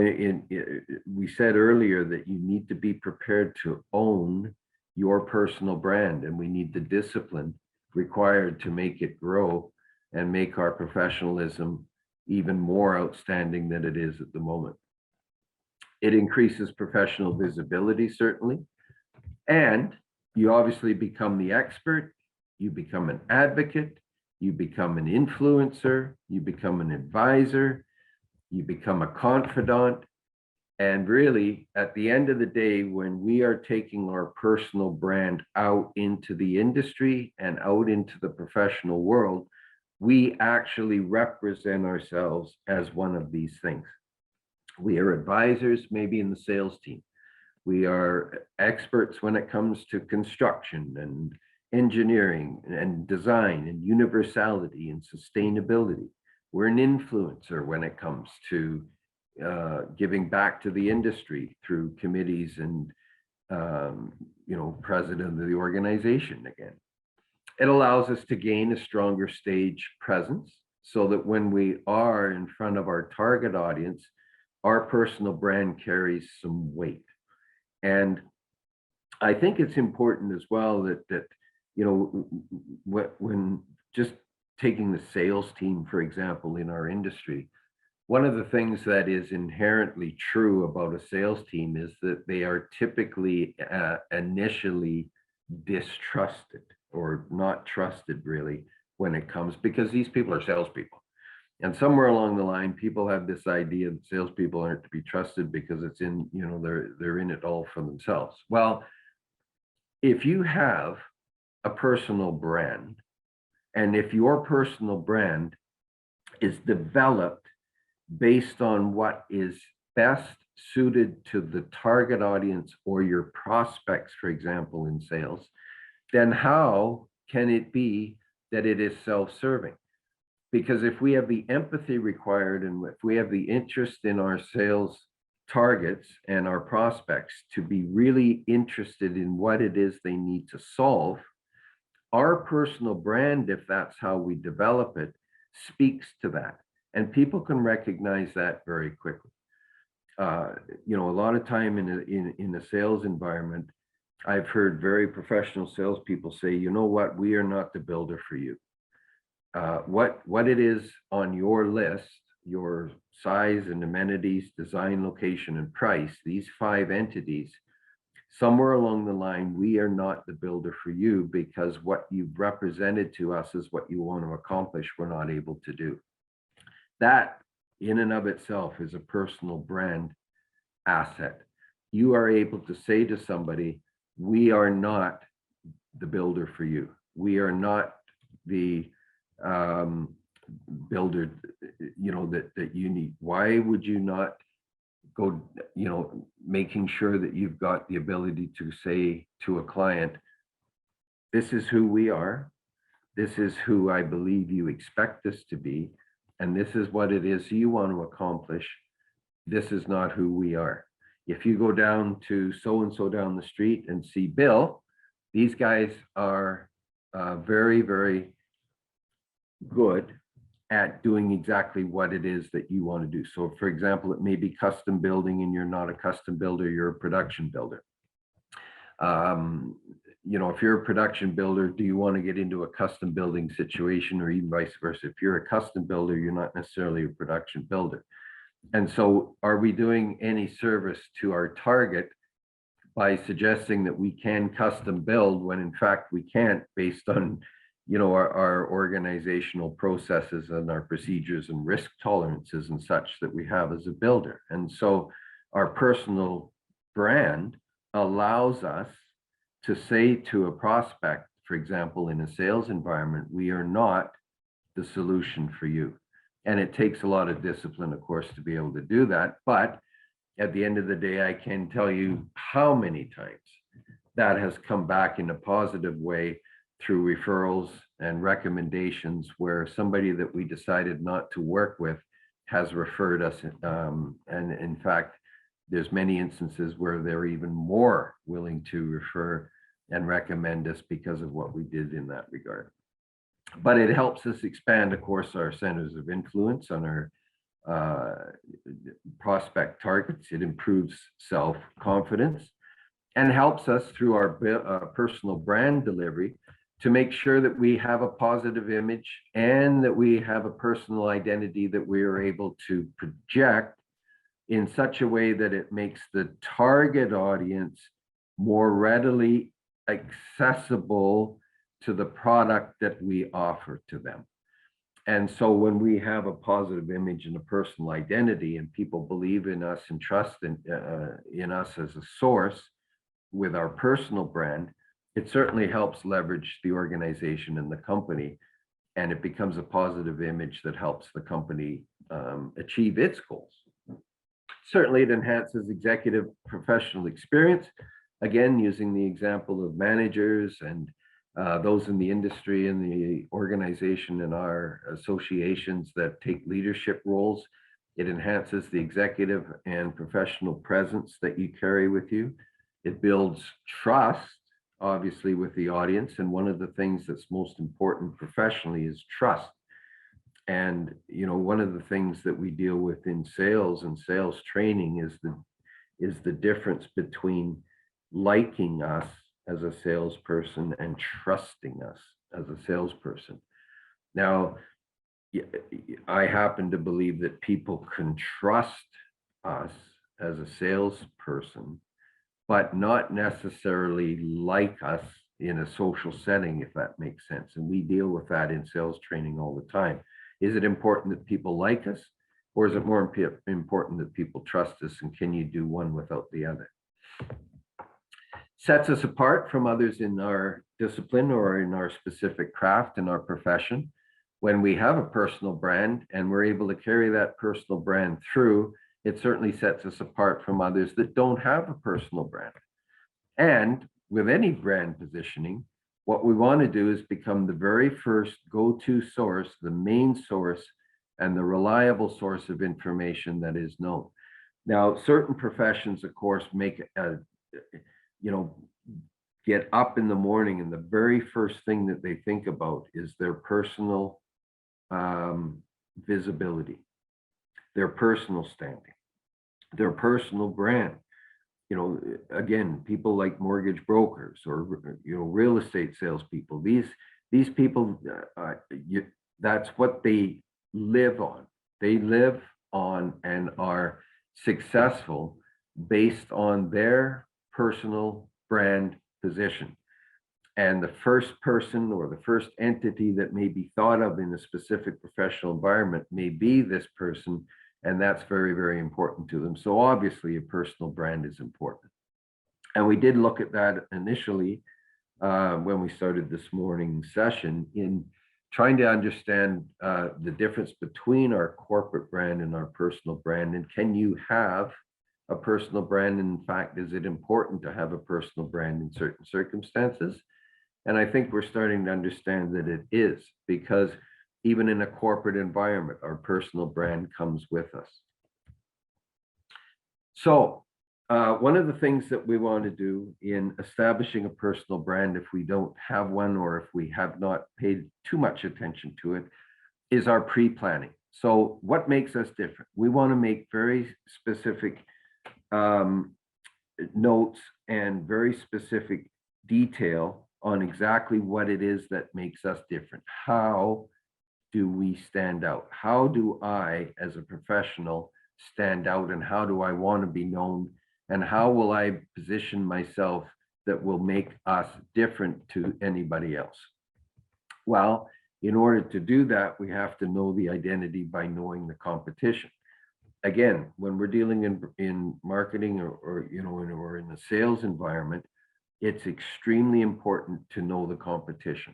we said earlier that you need to be prepared to own your personal brand, and we need the discipline required to make it grow and make our professionalism even more outstanding than it is at the moment. It increases professional visibility, certainly, and you obviously become the expert, you become an advocate, you become an influencer, you become an advisor, you become a confidant. And really, at the end of the day, when we are taking our personal brand out into the industry and out into the professional world, we actually represent ourselves as one of these things. We are advisors, maybe in the sales team. We are experts when it comes to construction and engineering and design and universality and sustainability. We're an influencer when it comes to giving back to the industry through committees and, you know, president of the organization again. It allows us to gain a stronger stage presence so that when we are in front of our target audience, our personal brand carries some weight. And I think it's important as well that you know, when just taking the sales team, for example, in our industry, one of the things that is inherently true about a sales team is that they are typically initially distrusted or not trusted really when it comes, because these people are salespeople. And somewhere along the line, people have this idea that salespeople aren't to be trusted because it's in, you know, they're in it all for themselves. Well, if you have a personal brand, and if your personal brand is developed based on what is best suited to the target audience or your prospects, for example, in sales, then how can it be that it is self-serving? Because if we have the empathy required and if we have the interest in our sales targets and our prospects to be really interested in what it is they need to solve, our personal brand, if that's how we develop it, speaks to that. And people can recognize that very quickly. You know, a lot of time in a sales environment, I've heard very professional salespeople say, you know what, we are not the builder for you. What it is on your list, your size and amenities, design, location, and price, these 5 entities, somewhere along the line, we are not the builder for you because what you've represented to us is what you want to accomplish, we're not able to do. That in and of itself is a personal brand asset. You are able to say to somebody, we are not the builder for you. We are not the builder, you know, that you need. Why would you not go, you know, making sure that you've got the ability to say to a client, this is who we are, this is who I believe you expect us to be, and this is what it is you want to accomplish. This is not who we are. If you go down to so-and-so down the street and see Bill, these guys are very, very good at doing exactly what it is that you want to do. So for example, it may be custom building and you're not a custom builder, you're a production builder. You know, if you're a production builder, do you want to get into a custom building situation, or even vice versa? If you're a custom builder, you're not necessarily a production builder. And so are we doing any service to our target by suggesting that we can custom build when in fact we can't, based on, you know, our organizational processes and our procedures and risk tolerances and such that we have as a builder? And so our personal brand allows us to say to a prospect, for example, in a sales environment, we are not the solution for you. And it takes a lot of discipline, of course, to be able to do that. But at the end of the day, I can tell you how many times that has come back in a positive way through referrals and recommendations, where somebody that we decided not to work with has referred us. And in fact, there's many instances where they're even more willing to refer and recommend us because of what we did in that regard. But it helps us expand, of course, our centers of influence on our prospect targets. It improves self-confidence and helps us through our personal brand delivery to make sure that we have a positive image and that we have a personal identity that we are able to project in such a way that it makes the target audience more readily accessible to the product that we offer to them. And so when we have a positive image and a personal identity and people believe in us and trust in us as a source with our personal brand, it certainly helps leverage the organization and the company, and it becomes a positive image that helps the company achieve its goals. Certainly, it enhances executive professional experience. Again, using the example of managers and those in the industry and the organization and our associations that take leadership roles, it enhances the executive and professional presence that you carry with you. It builds trust, obviously, with the audience. And one of the things that's most important professionally is trust. And, you know, one of the things that we deal with in sales and sales training is the difference between liking us as a salesperson and trusting us as a salesperson. Now, I happen to believe that people can trust us as a salesperson, but not necessarily like us in a social setting, if that makes sense. And we deal with that in sales training all the time. Is it important that people like us, or is it more important that people trust us, and can you do one without the other? Sets us apart from others in our discipline or in our specific craft in our profession. When we have a personal brand and we're able to carry that personal brand through, it certainly sets us apart from others that don't have a personal brand. And with any brand positioning, what we want to do is become the very first go-to source, the main source, and the reliable source of information that is known. Now, certain professions, of course, make get up in the morning and the very first thing that they think about is their personal visibility, their personal standing, their personal brand. You know, again, people like mortgage brokers or, you know, real estate salespeople, these people, that's what they live on. They live on and are successful based on their personal brand position. And the first person or the first entity that may be thought of in a specific professional environment may be this person, and that's very, very important to them. So obviously a personal brand is important. And we did look at that initially when we started this morning session in trying to understand the difference between our corporate brand and our personal brand. And can you have a personal brand? In fact, is it important to have a personal brand in certain circumstances? And I think we're starting to understand that it is, because even in a corporate environment, our personal brand comes with us. So one of the things that we want to do in establishing a personal brand, if we don't have one or if we have not paid too much attention to it, is our pre-planning. So what makes us different? We want to make very specific notes and very specific detail on exactly what it is that makes us different. How do we stand out? How do I, as a professional, stand out, and how do I want to be known? And how will I position myself that will make us different to anybody else? Well, in order to do that, we have to know the identity by knowing the competition. Again, when we're dealing in marketing or you know, or in the sales environment, it's extremely important to know the competition.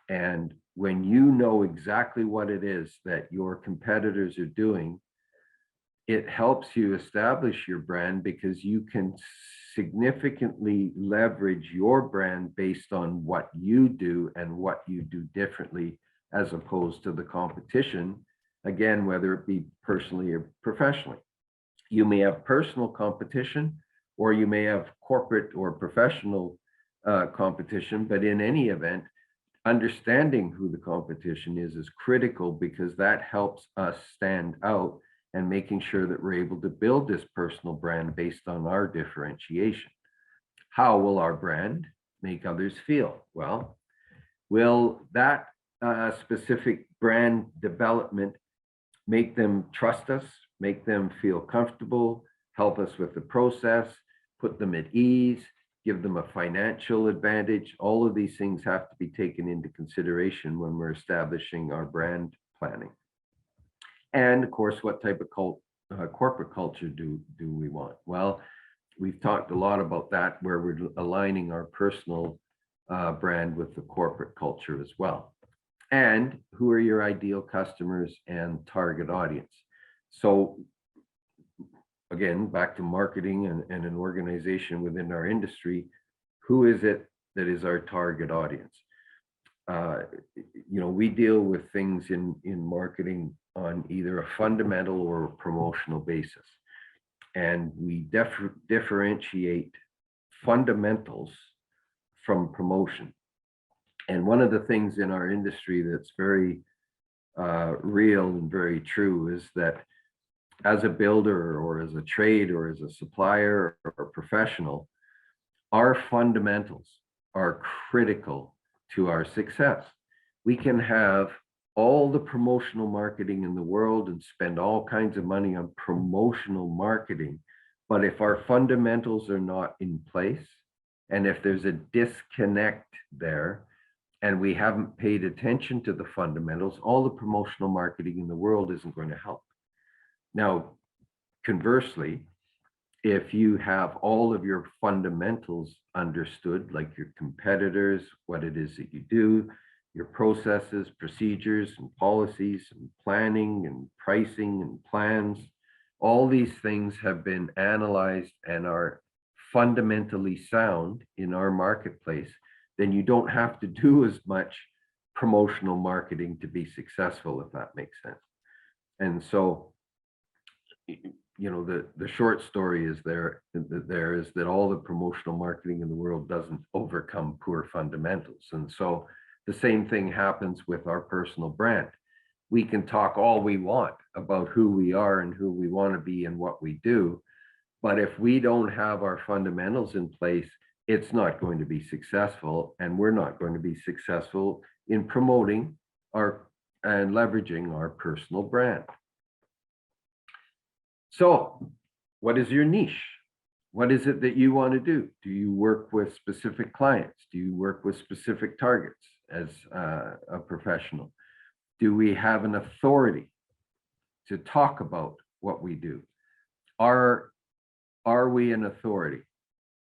And when you know exactly what it is that your competitors are doing, it helps you establish your brand, because you can significantly leverage your brand based on what you do and what you do differently, as opposed to the competition, again, whether it be personally or professionally. You may have personal competition, or you may have corporate or professional competition, but in any event, understanding who the competition is critical, because that helps us stand out and making sure that we're able to build this personal brand based on our differentiation. How will our brand make others feel? Well, will that specific brand development make them trust us, make them feel comfortable, help us with the process, put them at ease, give them a financial advantage? All of these things have to be taken into consideration when we're establishing our brand planning. And of course, what type of corporate culture do we want? Well, we've talked a lot about that, where we're aligning our personal brand with the corporate culture as well. And who are your ideal customers and target audience? So again, back to marketing and an organization within our industry, who is it that is our target audience? We deal with things in marketing on either a fundamental or a promotional basis. And we differentiate fundamentals from promotion. And one of the things in our industry that's very real and very true is that as a builder or as a trade or as a supplier or a professional, our fundamentals are critical to our success. We can have all the promotional marketing in the world and spend all kinds of money on promotional marketing, but if our fundamentals are not in place, and if there's a disconnect there, and we haven't paid attention to the fundamentals, all the promotional marketing in the world isn't going to help. Now, conversely, if you have all of your fundamentals understood, like your competitors, what it is that you do, your processes, procedures, and policies, and planning, and pricing, and plans, all these things have been analyzed and are fundamentally sound in our marketplace, then you don't have to do as much promotional marketing to be successful, if that makes sense. And so, the short story is there is that all the promotional marketing in the world doesn't overcome poor fundamentals. And so the same thing happens with our personal brand. We can talk all we want about who we are and who we want to be and what we do, but if we don't have our fundamentals in place, it's not going to be successful, and we're not going to be successful in promoting and leveraging our personal brand. So, what is your niche? What is it that you want to do? Do you work with specific clients? Do you work with specific targets as a professional? Do we have an authority to talk about what we do? Are we an authority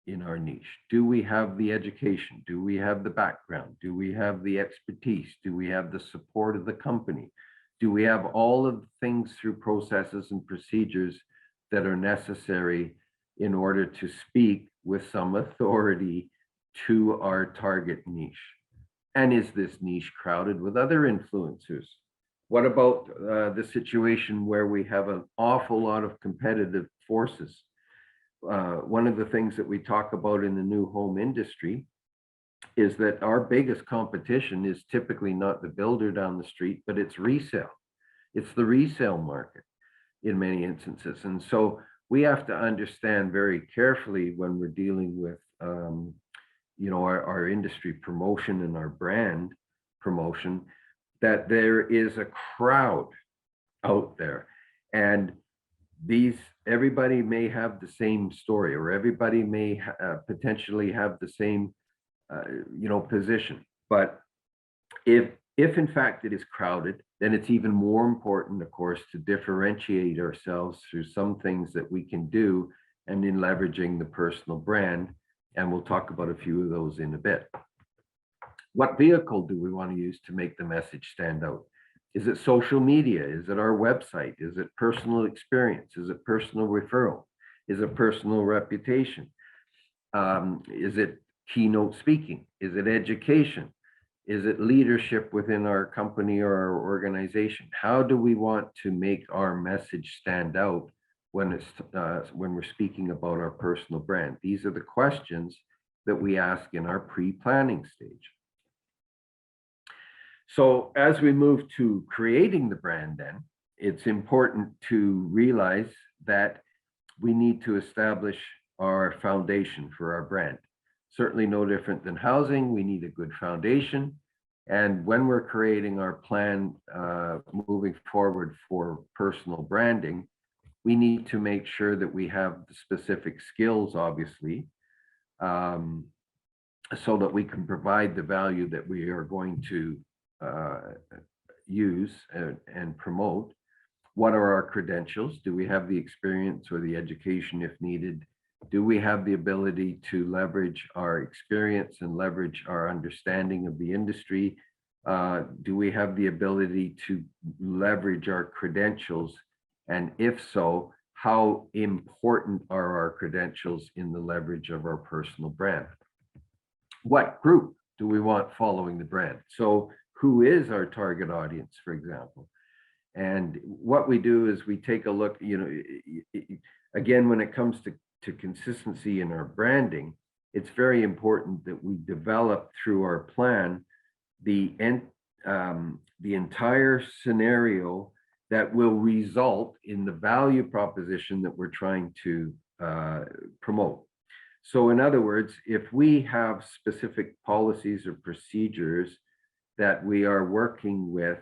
in our niche? Do we have the education? Do we have the background? Do we have the expertise? Do we have the support of the company? Do we have all of the things through processes and procedures that are necessary in order to speak with some authority to our target niche? And is this niche crowded with other influencers? What about the situation where we have an awful lot of competitive forces? One of the things that we talk about in the new home industry is that our biggest competition is typically not the builder down the street, but it's resale. It's the resale market in many instances. And so we have to understand very carefully when we're dealing with our industry promotion and our brand promotion, that there is a crowd out there, and everybody may have the same story, or everybody may potentially have the same position. But if in fact it is crowded, then it's even more important, of course, to differentiate ourselves through some things that we can do, and in leveraging the personal brand. And we'll talk about a few of those in a bit. What vehicle do we want to use to make the message stand out? Is it social media? Is it our website? Is it personal experience? Is it personal referral? Is it personal reputation? Is it keynote speaking? Is it education? Is it leadership within our company or our organization? How do we want to make our message stand out when we're speaking about our personal brand? These are the questions that we ask in our pre-planning stage. So as we move to creating the brand, then it's important to realize that we need to establish our foundation for our brand. Certainly no different than housing, we need a good foundation. And when we're creating our plan moving forward for personal branding, we need to make sure that we have the specific skills, obviously, so that we can provide the value that we are going to use and promote. What are our credentials? Do we have the experience or the education if needed? Do we have the ability to leverage our experience and leverage our understanding of the industry? Do we have the ability to leverage our credentials? And if so, how important are our credentials in the leverage of our personal brand? What group do we want following the brand? So who is our target audience, for example? And what we do is we take a look, again, when it comes to consistency in our branding, it's very important that we develop through our plan the entire scenario that will result in the value proposition that we're trying to promote. So in other words, if we have specific policies or procedures that we are working with,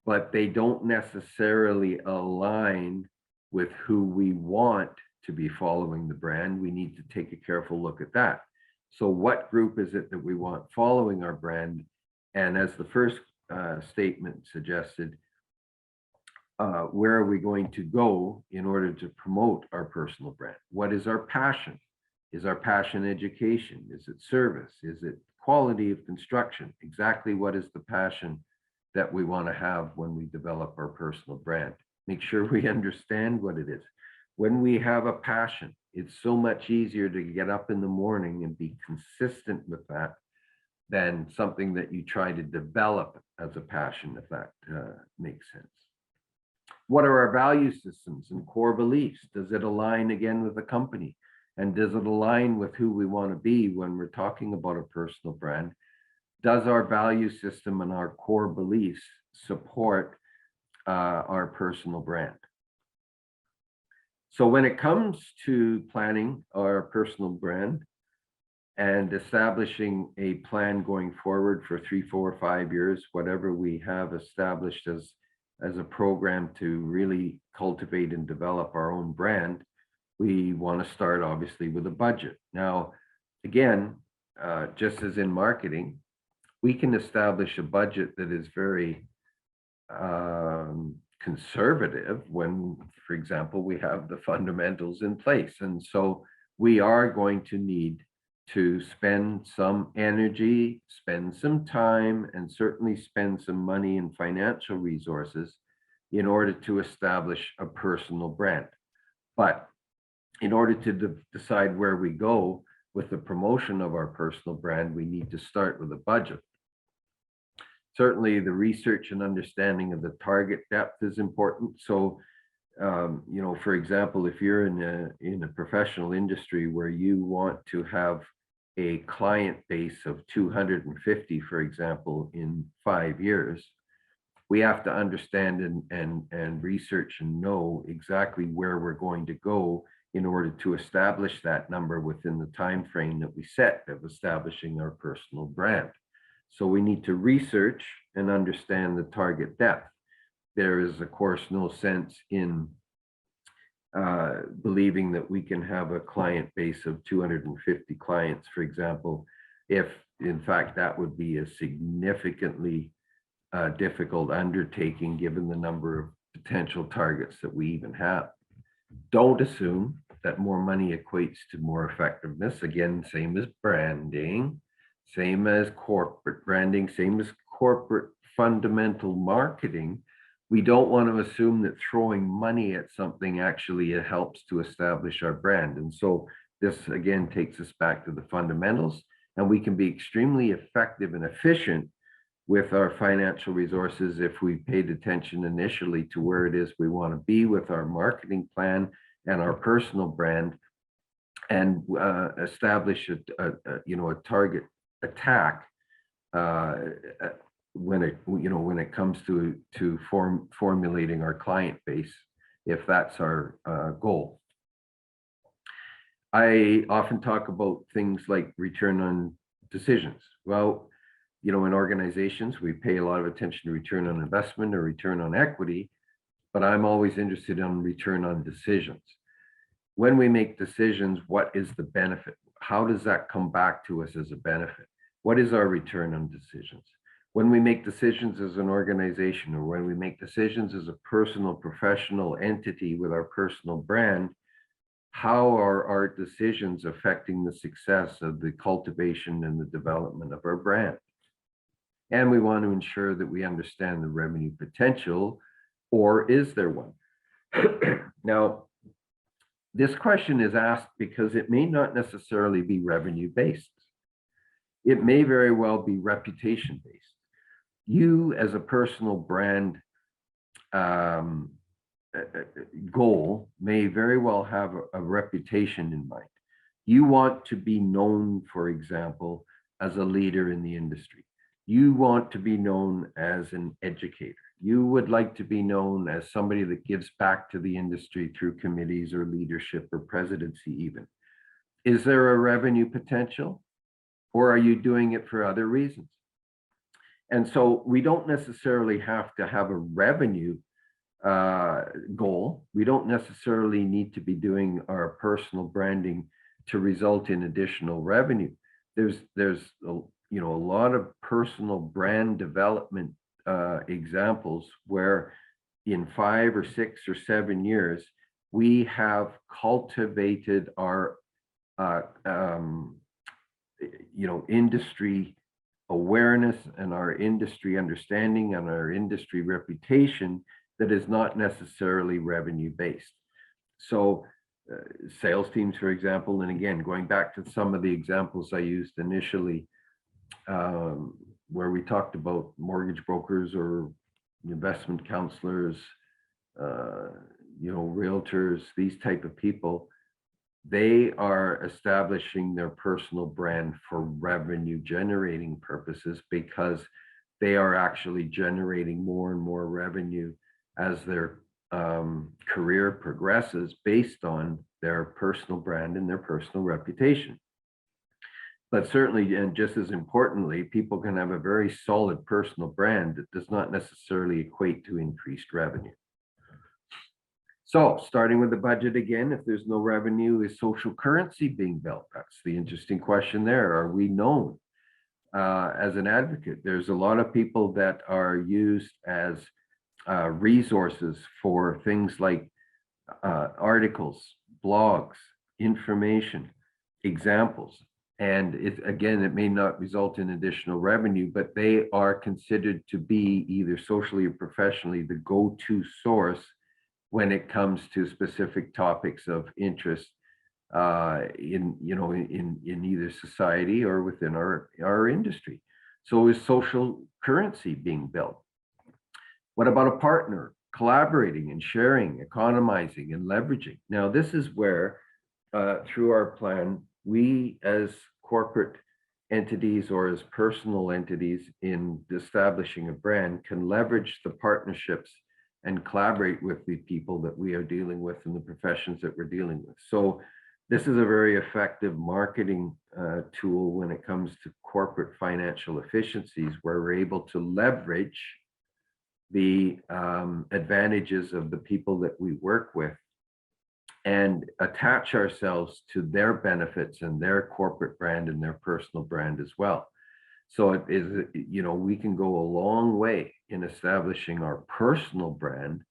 but they don't necessarily align with who we want to be following the brand, we need to take a careful look at that. So what group is it that we want following our brand? And as the first statement suggested, where are we going to go in order to promote our personal brand? What is our passion? Is our passion education? Is it service? Is it quality of construction? Exactly what is the passion that we want to have when we develop our personal brand? Make sure we understand what it is. When we have a passion, it's so much easier to get up in the morning and be consistent with that than something that you try to develop as a passion, if that makes sense. What are our value systems and core beliefs? Does it align again with the company? And does it align with who we want to be when we're talking about a personal brand? Does our value system and our core beliefs support our personal brand? So when it comes to planning our personal brand and establishing a plan going forward for 3, 4, 5 years, whatever we have established as a program to really cultivate and develop our own brand, we want to start obviously with a budget. Now, again, just as in marketing, we can establish a budget that is very conservative when, for example, we have the fundamentals in place. And so we are going to need to spend some energy, spend some time, and certainly spend some money and financial resources in order to establish a personal brand. But in order to decide where we go with the promotion of our personal brand, we need to start with a budget. Certainly the research and understanding of the target depth is important. So, for example, if you're in a professional industry where you want to have a client base of 250, for example, in 5 years, we have to understand and research and know exactly where we're going to go in order to establish that number within the time frame that we set of establishing our personal brand. So we need to research and understand the target depth. There is, of course, no sense in believing that we can have a client base of 250 clients, for example, if in fact that would be a significantly difficult undertaking given the number of potential targets that we even have. Don't assume that more money equates to more effectiveness. Again, same as branding, same as corporate branding, same as corporate fundamental marketing. We don't want to assume that throwing money at something actually helps to establish our brand. And so this again takes us back to the fundamentals, and we can be extremely effective and efficient with our financial resources if we paid attention initially to where it is we want to be with our marketing plan and our personal brand, and establish a target attack when it comes to formulating our client base, if that's our goal. I often talk about things like return on decisions. Well, in organizations, we pay a lot of attention to return on investment or return on equity, but I'm always interested in return on decisions. When we make decisions, what is the benefit? How does that come back to us as a benefit? What is our return on decisions? When we make decisions as an organization, or when we make decisions as a personal, professional entity with our personal brand, how are our decisions affecting the success of the cultivation and the development of our brand? And we want to ensure that we understand the revenue potential, or is there one? Now, this question is asked because it may not necessarily be revenue based. It may very well be reputation based. You as a personal brand goal may very well have a reputation in mind. You want to be known, for example, as a leader in the industry. You want to be known as an educator. You would like to be known as somebody that gives back to the industry through committees or leadership or presidency even. Is there a revenue potential, or are you doing it for other reasons? And so we don't necessarily have to have a revenue goal. We don't necessarily need to be doing our personal branding to result in additional revenue. There's a lot of personal brand development examples where in 5 or 6 or 7 years we have cultivated our industry awareness and our industry understanding and our industry reputation that is not necessarily revenue based. So sales teams, for example, and again, going back to some of the examples I used initially, where we talked about mortgage brokers or investment counselors, realtors, these type of people, they are establishing their personal brand for revenue generating purposes because they are actually generating more and more revenue as their career progresses based on their personal brand and their personal reputation. But certainly, and just as importantly, people can have a very solid personal brand that does not necessarily equate to increased revenue. So starting with the budget again, if there's no revenue, is social currency being built? That's the interesting question there. Are we known as an advocate? There's a lot of people that are used as resources for things like articles, blogs, information, examples. And it may not result in additional revenue, but they are considered to be either socially or professionally the go-to source when it comes to specific topics of interest in either society or within our industry. So is social currency being built? What about a partner collaborating and sharing, economizing and leveraging? Now, this is where through our plan, we as corporate entities or as personal entities in establishing a brand can leverage the partnerships and collaborate with the people that we are dealing with and the professions that we're dealing with. So this is a very effective marketing tool when it comes to corporate financial efficiencies, where we're able to leverage the advantages of the people that we work with and attach ourselves to their benefits and their corporate brand and their personal brand as well. So it is, we can go a long way in establishing our personal brand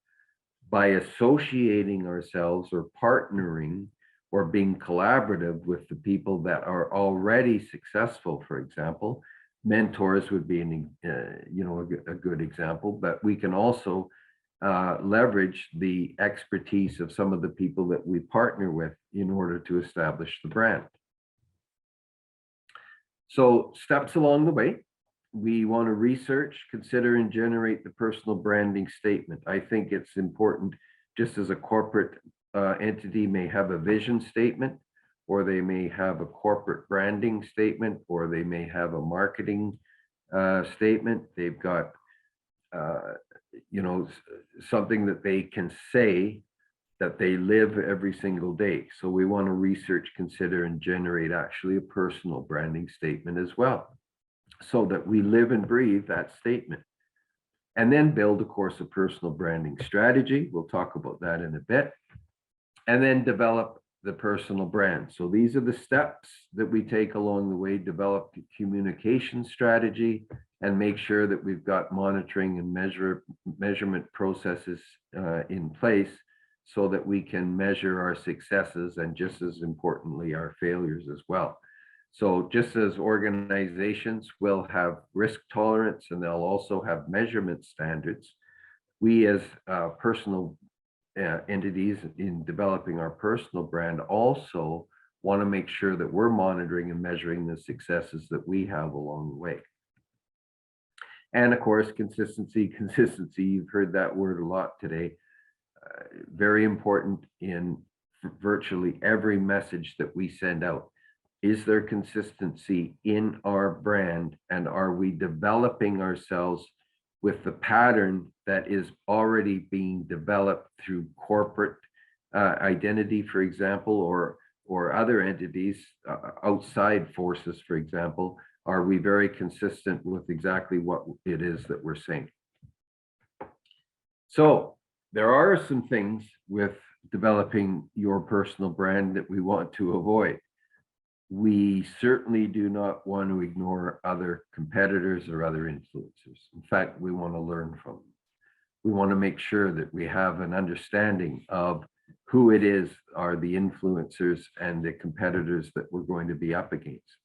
by associating ourselves or partnering or being collaborative with the people that are already successful. For example, mentors would be a good example, but we can also leverage the expertise of some of the people that we partner with in order to establish the brand. So steps along the way, we want to research, consider, and generate the personal branding statement. I think it's important, just as a corporate entity may have a vision statement, or they may have a corporate branding statement, or they may have a marketing statement. They've got, something that they can say that they live every single day. So we want to research, consider, and generate actually a personal branding statement as well, so that we live and breathe that statement. And then build, of course, a personal branding strategy. We'll talk about that in a bit. And then develop the personal brand. So these are the steps that we take along the way: develop the communication strategy and make sure that we've got monitoring and measurement processes in place, so that we can measure our successes and, just as importantly, our failures as well. So just as organizations will have risk tolerance and they'll also have measurement standards, we as personal entities in developing our personal brand also want to make sure that we're monitoring and measuring the successes that we have along the way. And of course, consistency. You've heard that word a lot today. Very important in virtually every message that we send out. Is there consistency in our brand, and are we developing ourselves with the pattern that is already being developed through corporate identity, for example, or other entities, outside forces, for example? Are we very consistent with exactly what it is that we're saying? So there are some things with developing your personal brand that we want to avoid. We certainly do not want to ignore other competitors or other influencers. In fact, we want to learn from them. We want to make sure that we have an understanding of who it is are the influencers and the competitors that we're going to be up against.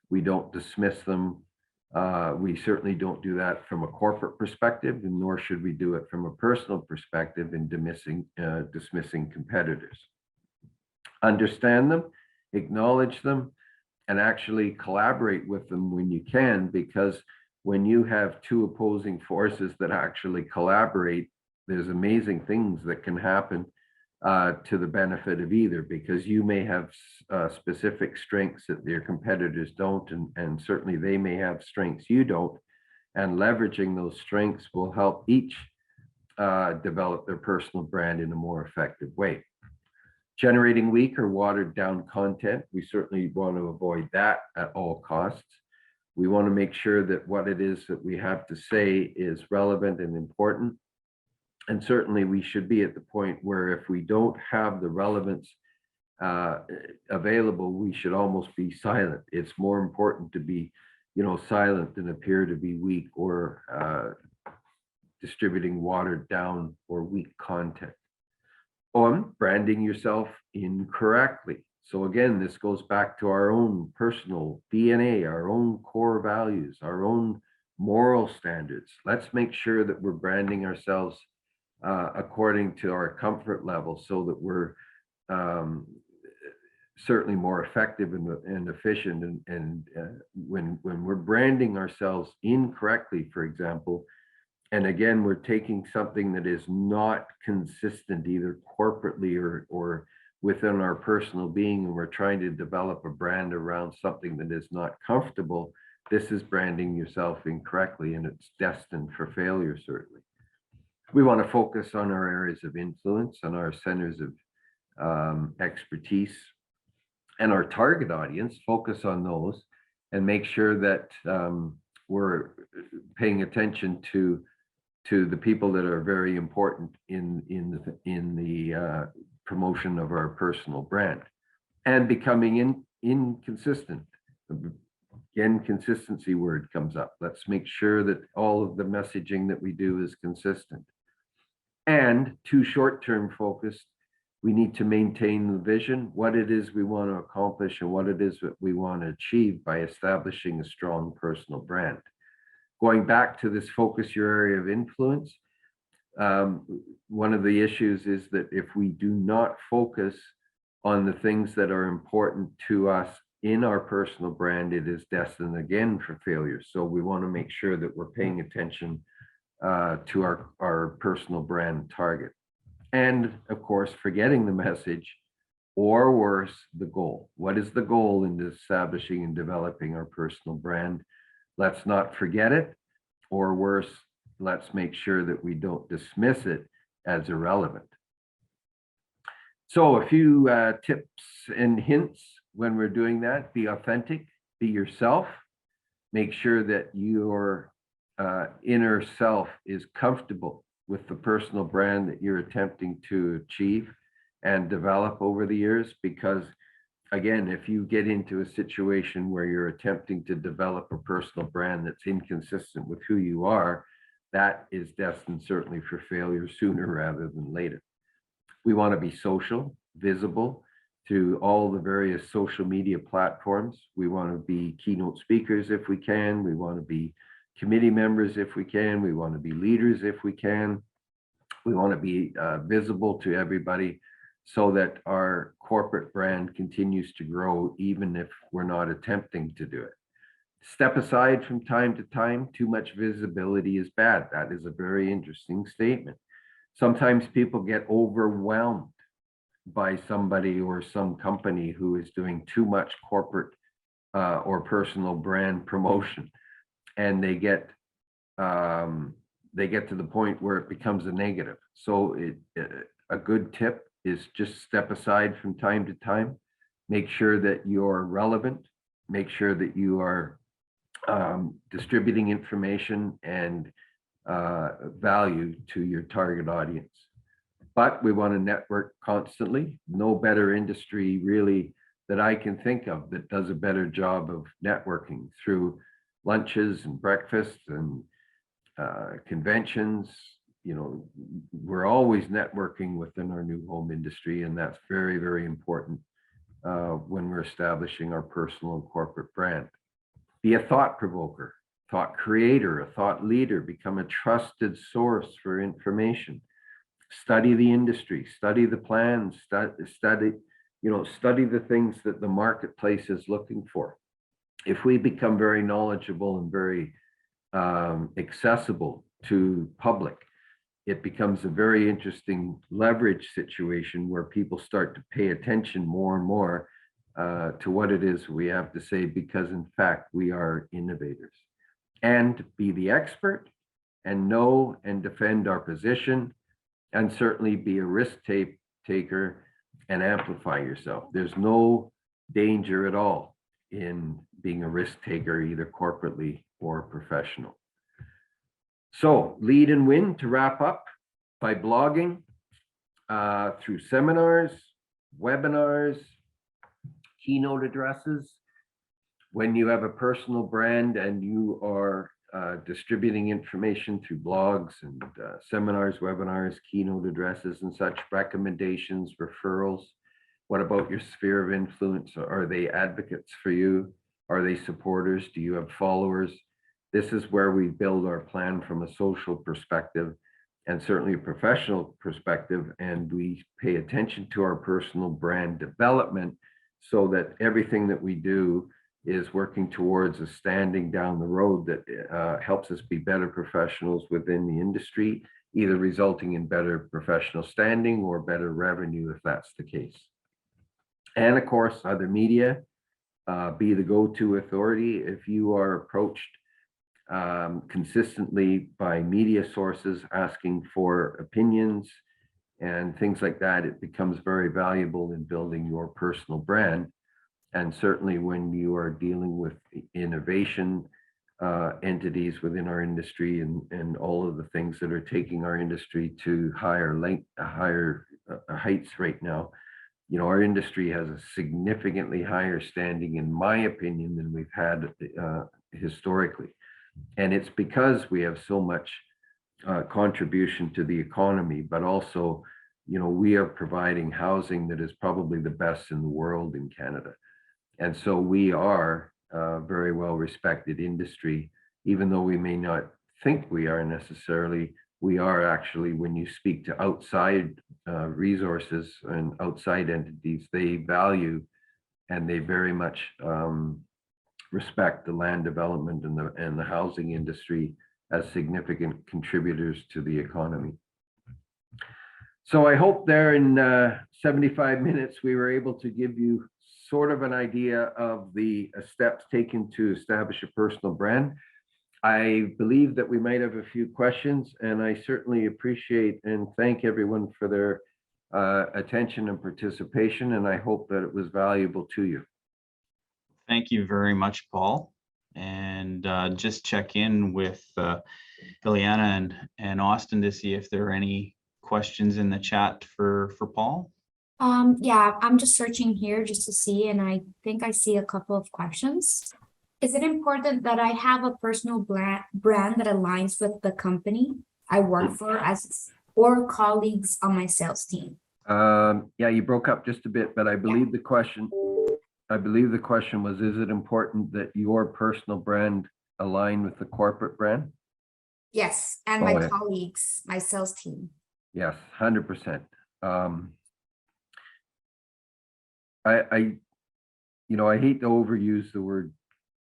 We don't dismiss them. We certainly don't do that from a corporate perspective, and nor should we do it from a personal perspective in dismissing competitors. Understand them, acknowledge them, and actually collaborate with them when you can, because when you have two opposing forces that actually collaborate, there's amazing things that can happen to the benefit of either, because you may have specific strengths that your competitors don't, and certainly they may have strengths you don't, and leveraging those strengths will help each develop their personal brand in a more effective way. Generating weak or watered down content, we certainly want to avoid that at all costs. We want to make sure that what it is that we have to say is relevant and important. And certainly we should be at the point where if we don't have the relevance available, we should almost be silent. It's more important to be, silent than appear to be weak or distributing watered down or weak content. On branding yourself incorrectly. So again, this goes back to our own personal DNA, our own core values, our own moral standards. Let's make sure that we're branding ourselves according to our comfort level, so that we're certainly more effective and efficient. And when we're branding ourselves incorrectly, for example, and again, we're taking something that is not consistent either corporately or within our personal being, and we're trying to develop a brand around something that is not comfortable, this is branding yourself incorrectly, and it's destined for failure, certainly. We want to focus on our areas of influence and our centers of expertise and our target audience, focus on those and make sure that we're paying attention to the people that are very important in the promotion of our personal brand, and becoming inconsistent. Again, consistency word comes up. Let's make sure that all of the messaging that we do is consistent. And too short-term focused, we need to maintain the vision, what it is we want to accomplish and what it is that we want to achieve by establishing a strong personal brand. Going back to this focus your area of influence, one of the issues is that if we do not focus on the things that are important to us in our personal brand, it is destined again for failure. So we want to make sure that we're paying attention to our personal brand target. And of course, forgetting the message, or worse, the goal. What is the goal in establishing and developing our personal brand? let's not forget it, or worse, let's make sure that we don't dismiss it as irrelevant. So a few tips and hints when we're doing that: be authentic, be yourself, make sure that your inner self is comfortable with the personal brand that you're attempting to achieve and develop over the years. Because again, if you get into a situation where you're attempting to develop a personal brand that's inconsistent with who you are, that is destined certainly for failure sooner rather than later. We want to be social, visible through all the various social media platforms. We want to be keynote speakers if we can. We want to be committee members if we can. We want to be leaders if we can. We want to be visible to everybody so that our corporate brand continues to grow, even if we're not attempting to do it. Step aside from time to time. Too much visibility is bad. That is a very interesting statement. Sometimes people get overwhelmed by somebody or some company who is doing too much corporate or personal brand promotion, and they get to the point where it becomes a negative. So a good tip is just step aside from time to time. Make sure that you're relevant. Make sure that you are distributing information and value to your target audience. But we want to network constantly. No better industry really that I can think of that does a better job of networking through lunches and breakfasts and conventions. You know, we're always networking within our new home industry, and that's very, very important when we're establishing our personal and corporate brand. Be a thought provoker, thought creator, a thought leader. Become a trusted source for information. Study the industry, study the plans, study the things that the marketplace is looking for. If we become very knowledgeable and very accessible to public, it becomes a very interesting leverage situation where people start to pay attention more and more to what it is we have to say, because in fact, we are innovators. And be the expert and know and defend our position, and certainly be a risk taker and amplify yourself. There's no danger at all in being a risk taker, either corporately or professional. So lead and win to wrap up by blogging through seminars, webinars, keynote addresses. When you have a personal brand and you are distributing information through blogs and seminars, webinars, keynote addresses and such, recommendations, referrals. What about your sphere of influence? Are they advocates for you? Are they supporters? Do you have followers? This is where we build our plan from a social perspective and certainly a professional perspective, and we pay attention to our personal brand development so that everything that we do is working towards a standing down the road that helps us be better professionals within the industry, either resulting in better professional standing or better revenue if that's the case. And of course, other media, be the go-to authority. If you are approached consistently by media sources asking for opinions and things like that, it becomes very valuable in building your personal brand. And certainly when you are dealing with innovation entities within our industry and all of the things that are taking our industry to higher heights right now, you know, our industry has a significantly higher standing, in my opinion, than we've had historically. And it's because we have so much contribution to the economy, but also, you know, we are providing housing that is probably the best in the world in Canada. And so we are a very well respected industry, even though we may not think we are necessarily. We are actually, when you speak to outside resources and outside entities, they value and they very much respect the land development and the housing industry as significant contributors to the economy. So I hope there in 75 minutes we were able to give you sort of an idea of the steps taken to establish a personal brand. I believe that we might have a few questions, and I certainly appreciate and thank everyone for their attention and participation, and I hope that it was valuable to you. Thank you very much, Paul. And just check in with Ileana and Austin to see if there are any questions in the chat for Paul. Yeah, I'm just searching here just to see, and I think I see a couple of questions. Is it important that I have a personal brand that aligns with the company I work for or colleagues on my sales team? Yeah, you broke up just a bit, but I believe the question was, is it important that your personal brand align with the corporate brand? Yes, and my colleagues, my sales team. Yes, 100%. I hate to overuse the word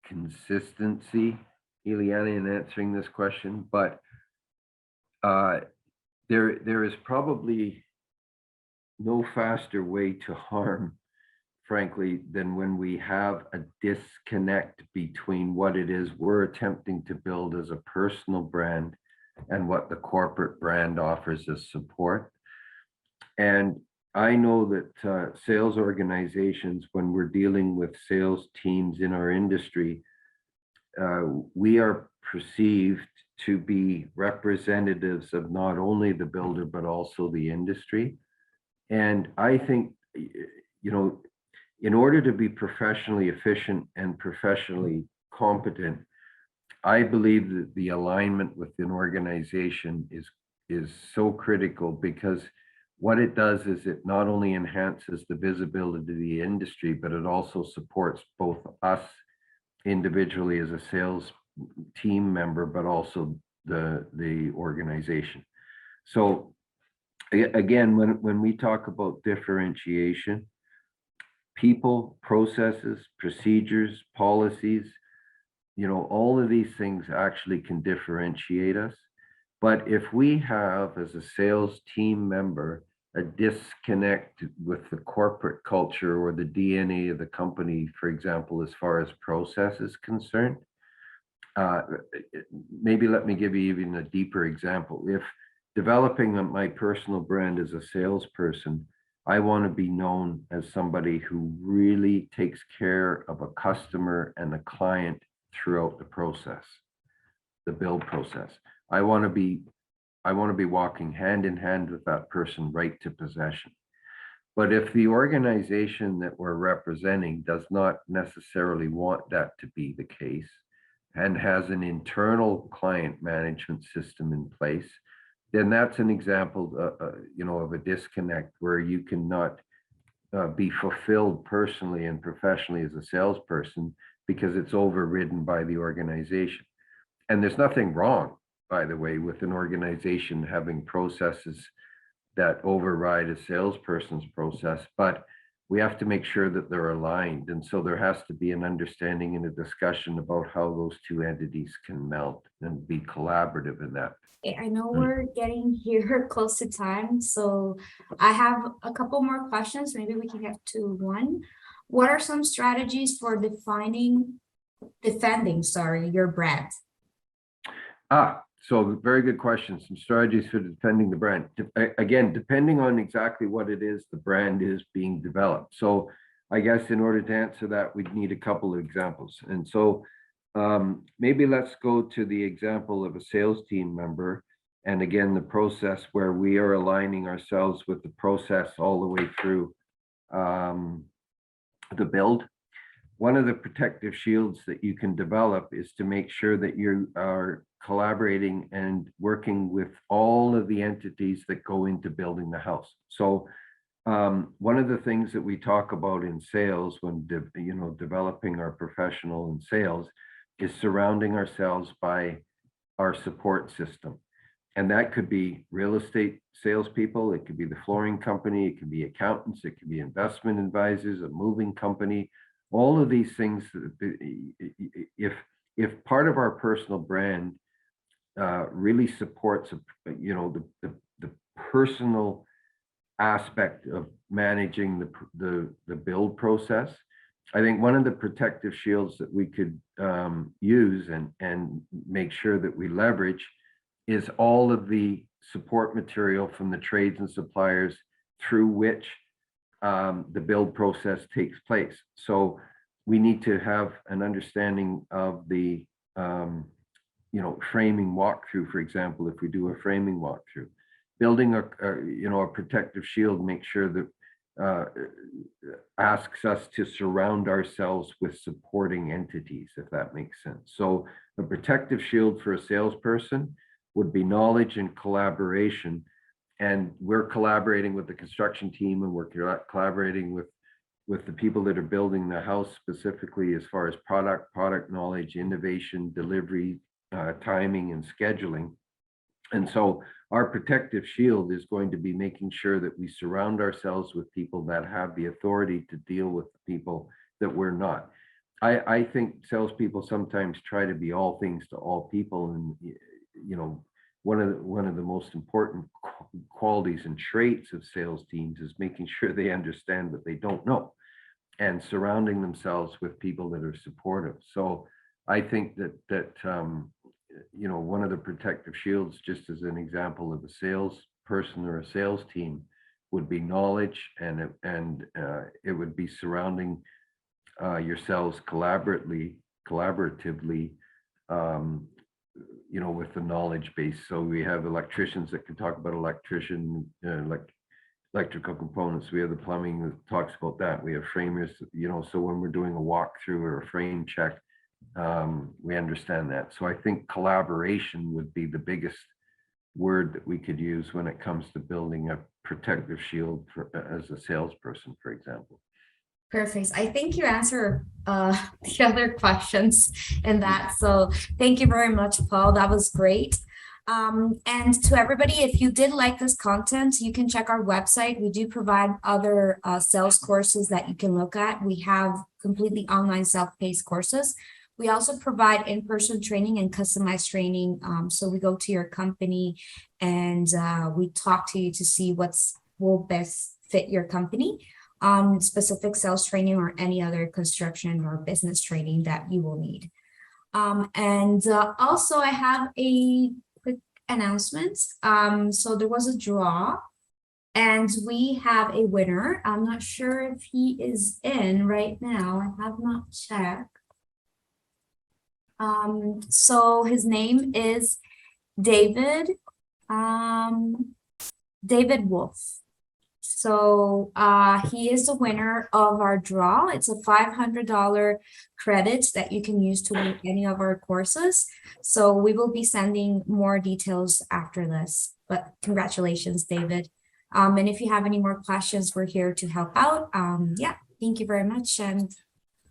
consistency, Ileana, in answering this question, but there is probably no faster way to harm, frankly, than when we have a disconnect between what it is we're attempting to build as a personal brand and what the corporate brand offers as support. And I know that sales organizations, when we're dealing with sales teams in our industry, we are perceived to be representatives of not only the builder, but also the industry. And I think, in order to be professionally efficient and professionally competent, I believe that the alignment with an organization is so critical, because what it does is it not only enhances the visibility of the industry, but it also supports both us individually as a sales team member, but also the organization. So again, when we talk about differentiation, people, processes, procedures, policies, all of these things actually can differentiate us. But if we have, as a sales team member, a disconnect with the corporate culture or the DNA of the company, for example, as far as process is concerned, maybe let me give you even a deeper example. If developing my personal brand as a salesperson, I want to be known as somebody who really takes care of a customer and a client throughout the process, the build process. I want to be walking hand in hand with that person right to possession. But if the organization that we're representing does not necessarily want that to be the case and has an internal client management system in place, then that's an example, of a disconnect where you cannot be fulfilled personally and professionally as a salesperson because it's overridden by the organization. And there's nothing wrong, by the way, with an organization having processes that override a salesperson's process, but we have to make sure that they're aligned. And so there has to be an understanding and a discussion about how those two entities can melt and be collaborative in that. I know we're getting here close to time, so I have a couple more questions. Maybe we can get to one. What are some strategies for defending your brand? So very good question. Some strategies for defending the brand. Again, depending on exactly what it is the brand is being developed. So I guess in order to answer that, we'd need a couple of examples. And so maybe let's go to the example of a sales team member. And again, the process where we are aligning ourselves with the process all the way through the build. One of the protective shields that you can develop is to make sure that you are collaborating and working with all of the entities that go into building the house. So one of the things that we talk about in sales when developing our professional in sales is surrounding ourselves by our support system. And that could be real estate salespeople, it could be the flooring company, it could be accountants, it could be investment advisors, a moving company. All of these things, if part of our personal brand really supports, the personal aspect of managing the build process, I think one of the protective shields that we could use and make sure that we leverage is all of the support material from the trades and suppliers through which the build process takes place. So we need to have an understanding of the framing walkthrough, for example. If we do a framing walkthrough, building a protective shield, make sure that asks us to surround ourselves with supporting entities, if that makes sense. So a protective shield for a salesperson would be knowledge and collaboration. And we're collaborating with the construction team, and we're collaborating with the people that are building the house, specifically as far as product knowledge, innovation, delivery, timing, and scheduling. And so our protective shield is going to be making sure that we surround ourselves with people that have the authority to deal with the people that we're not. I think salespeople sometimes try to be all things to all people, and one of the most important qualities and traits of sales teams is making sure they understand what they don't know and surrounding themselves with people that are supportive. So I think that one of the protective shields, just as an example of a salesperson or a sales team, would be knowledge, and it would be surrounding yourselves collaboratively, with the knowledge base. So we have electricians that can talk about electrical components. We have the plumbing that talks about that. We have framers, so when we're doing a walkthrough or a frame check, we understand that. So I think collaboration would be the biggest word that we could use when it comes to building a protective shield as a salesperson, for example. Perfect. I think you answered the other questions in that. So thank you very much, Paul. That was great. And to everybody, if you did like this content, you can check our website. We do provide other sales courses that you can look at. We have completely online self-paced courses. We also provide in-person training and customized training. So we go to your company and we talk to you to see will best fit your company. Specific sales training or any other construction or business training that you will need. Also I have a quick announcement. So there was a draw and we have a winner. I'm not sure if he is in right now. I have not checked. So his name is David Wolf. So he is the winner of our draw. It's a $500 credit that you can use to win any of our courses. So we will be sending more details after this, but congratulations, David. And if you have any more questions, we're here to help out. Yeah, thank you very much. And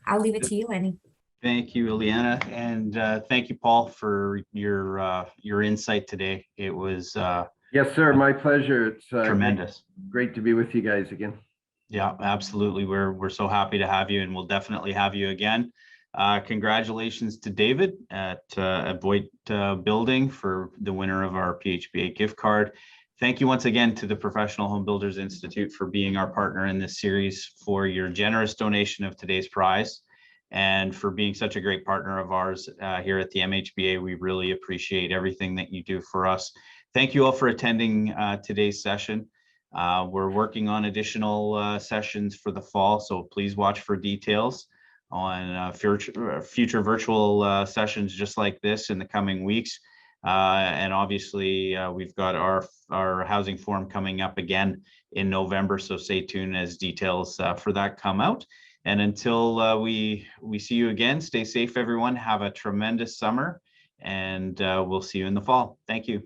I'll leave it to you, Lenny. Thank you, Ileana, and thank you, Paul, for your insight today. It was yes, sir. My pleasure. It's tremendous. Great to be with you guys again. Yeah, absolutely. We're so happy to have you, and we'll definitely have you again. Congratulations to David at Voigt Building for the winner of our PHBA gift card. Thank you once again to the Professional Home Builders Institute for being our partner in this series, for your generous donation of today's prize, and for being such a great partner of ours here at the MHBA. We really appreciate everything that you do for us. Thank you all for attending today's session. We're working on additional sessions for the fall, so please watch for details on future virtual sessions just like this in the coming weeks. And obviously, we've got our housing forum coming up again in November, so stay tuned as details for that come out. And until we see you again, stay safe, everyone. Have a tremendous summer, and we'll see you in the fall. Thank you.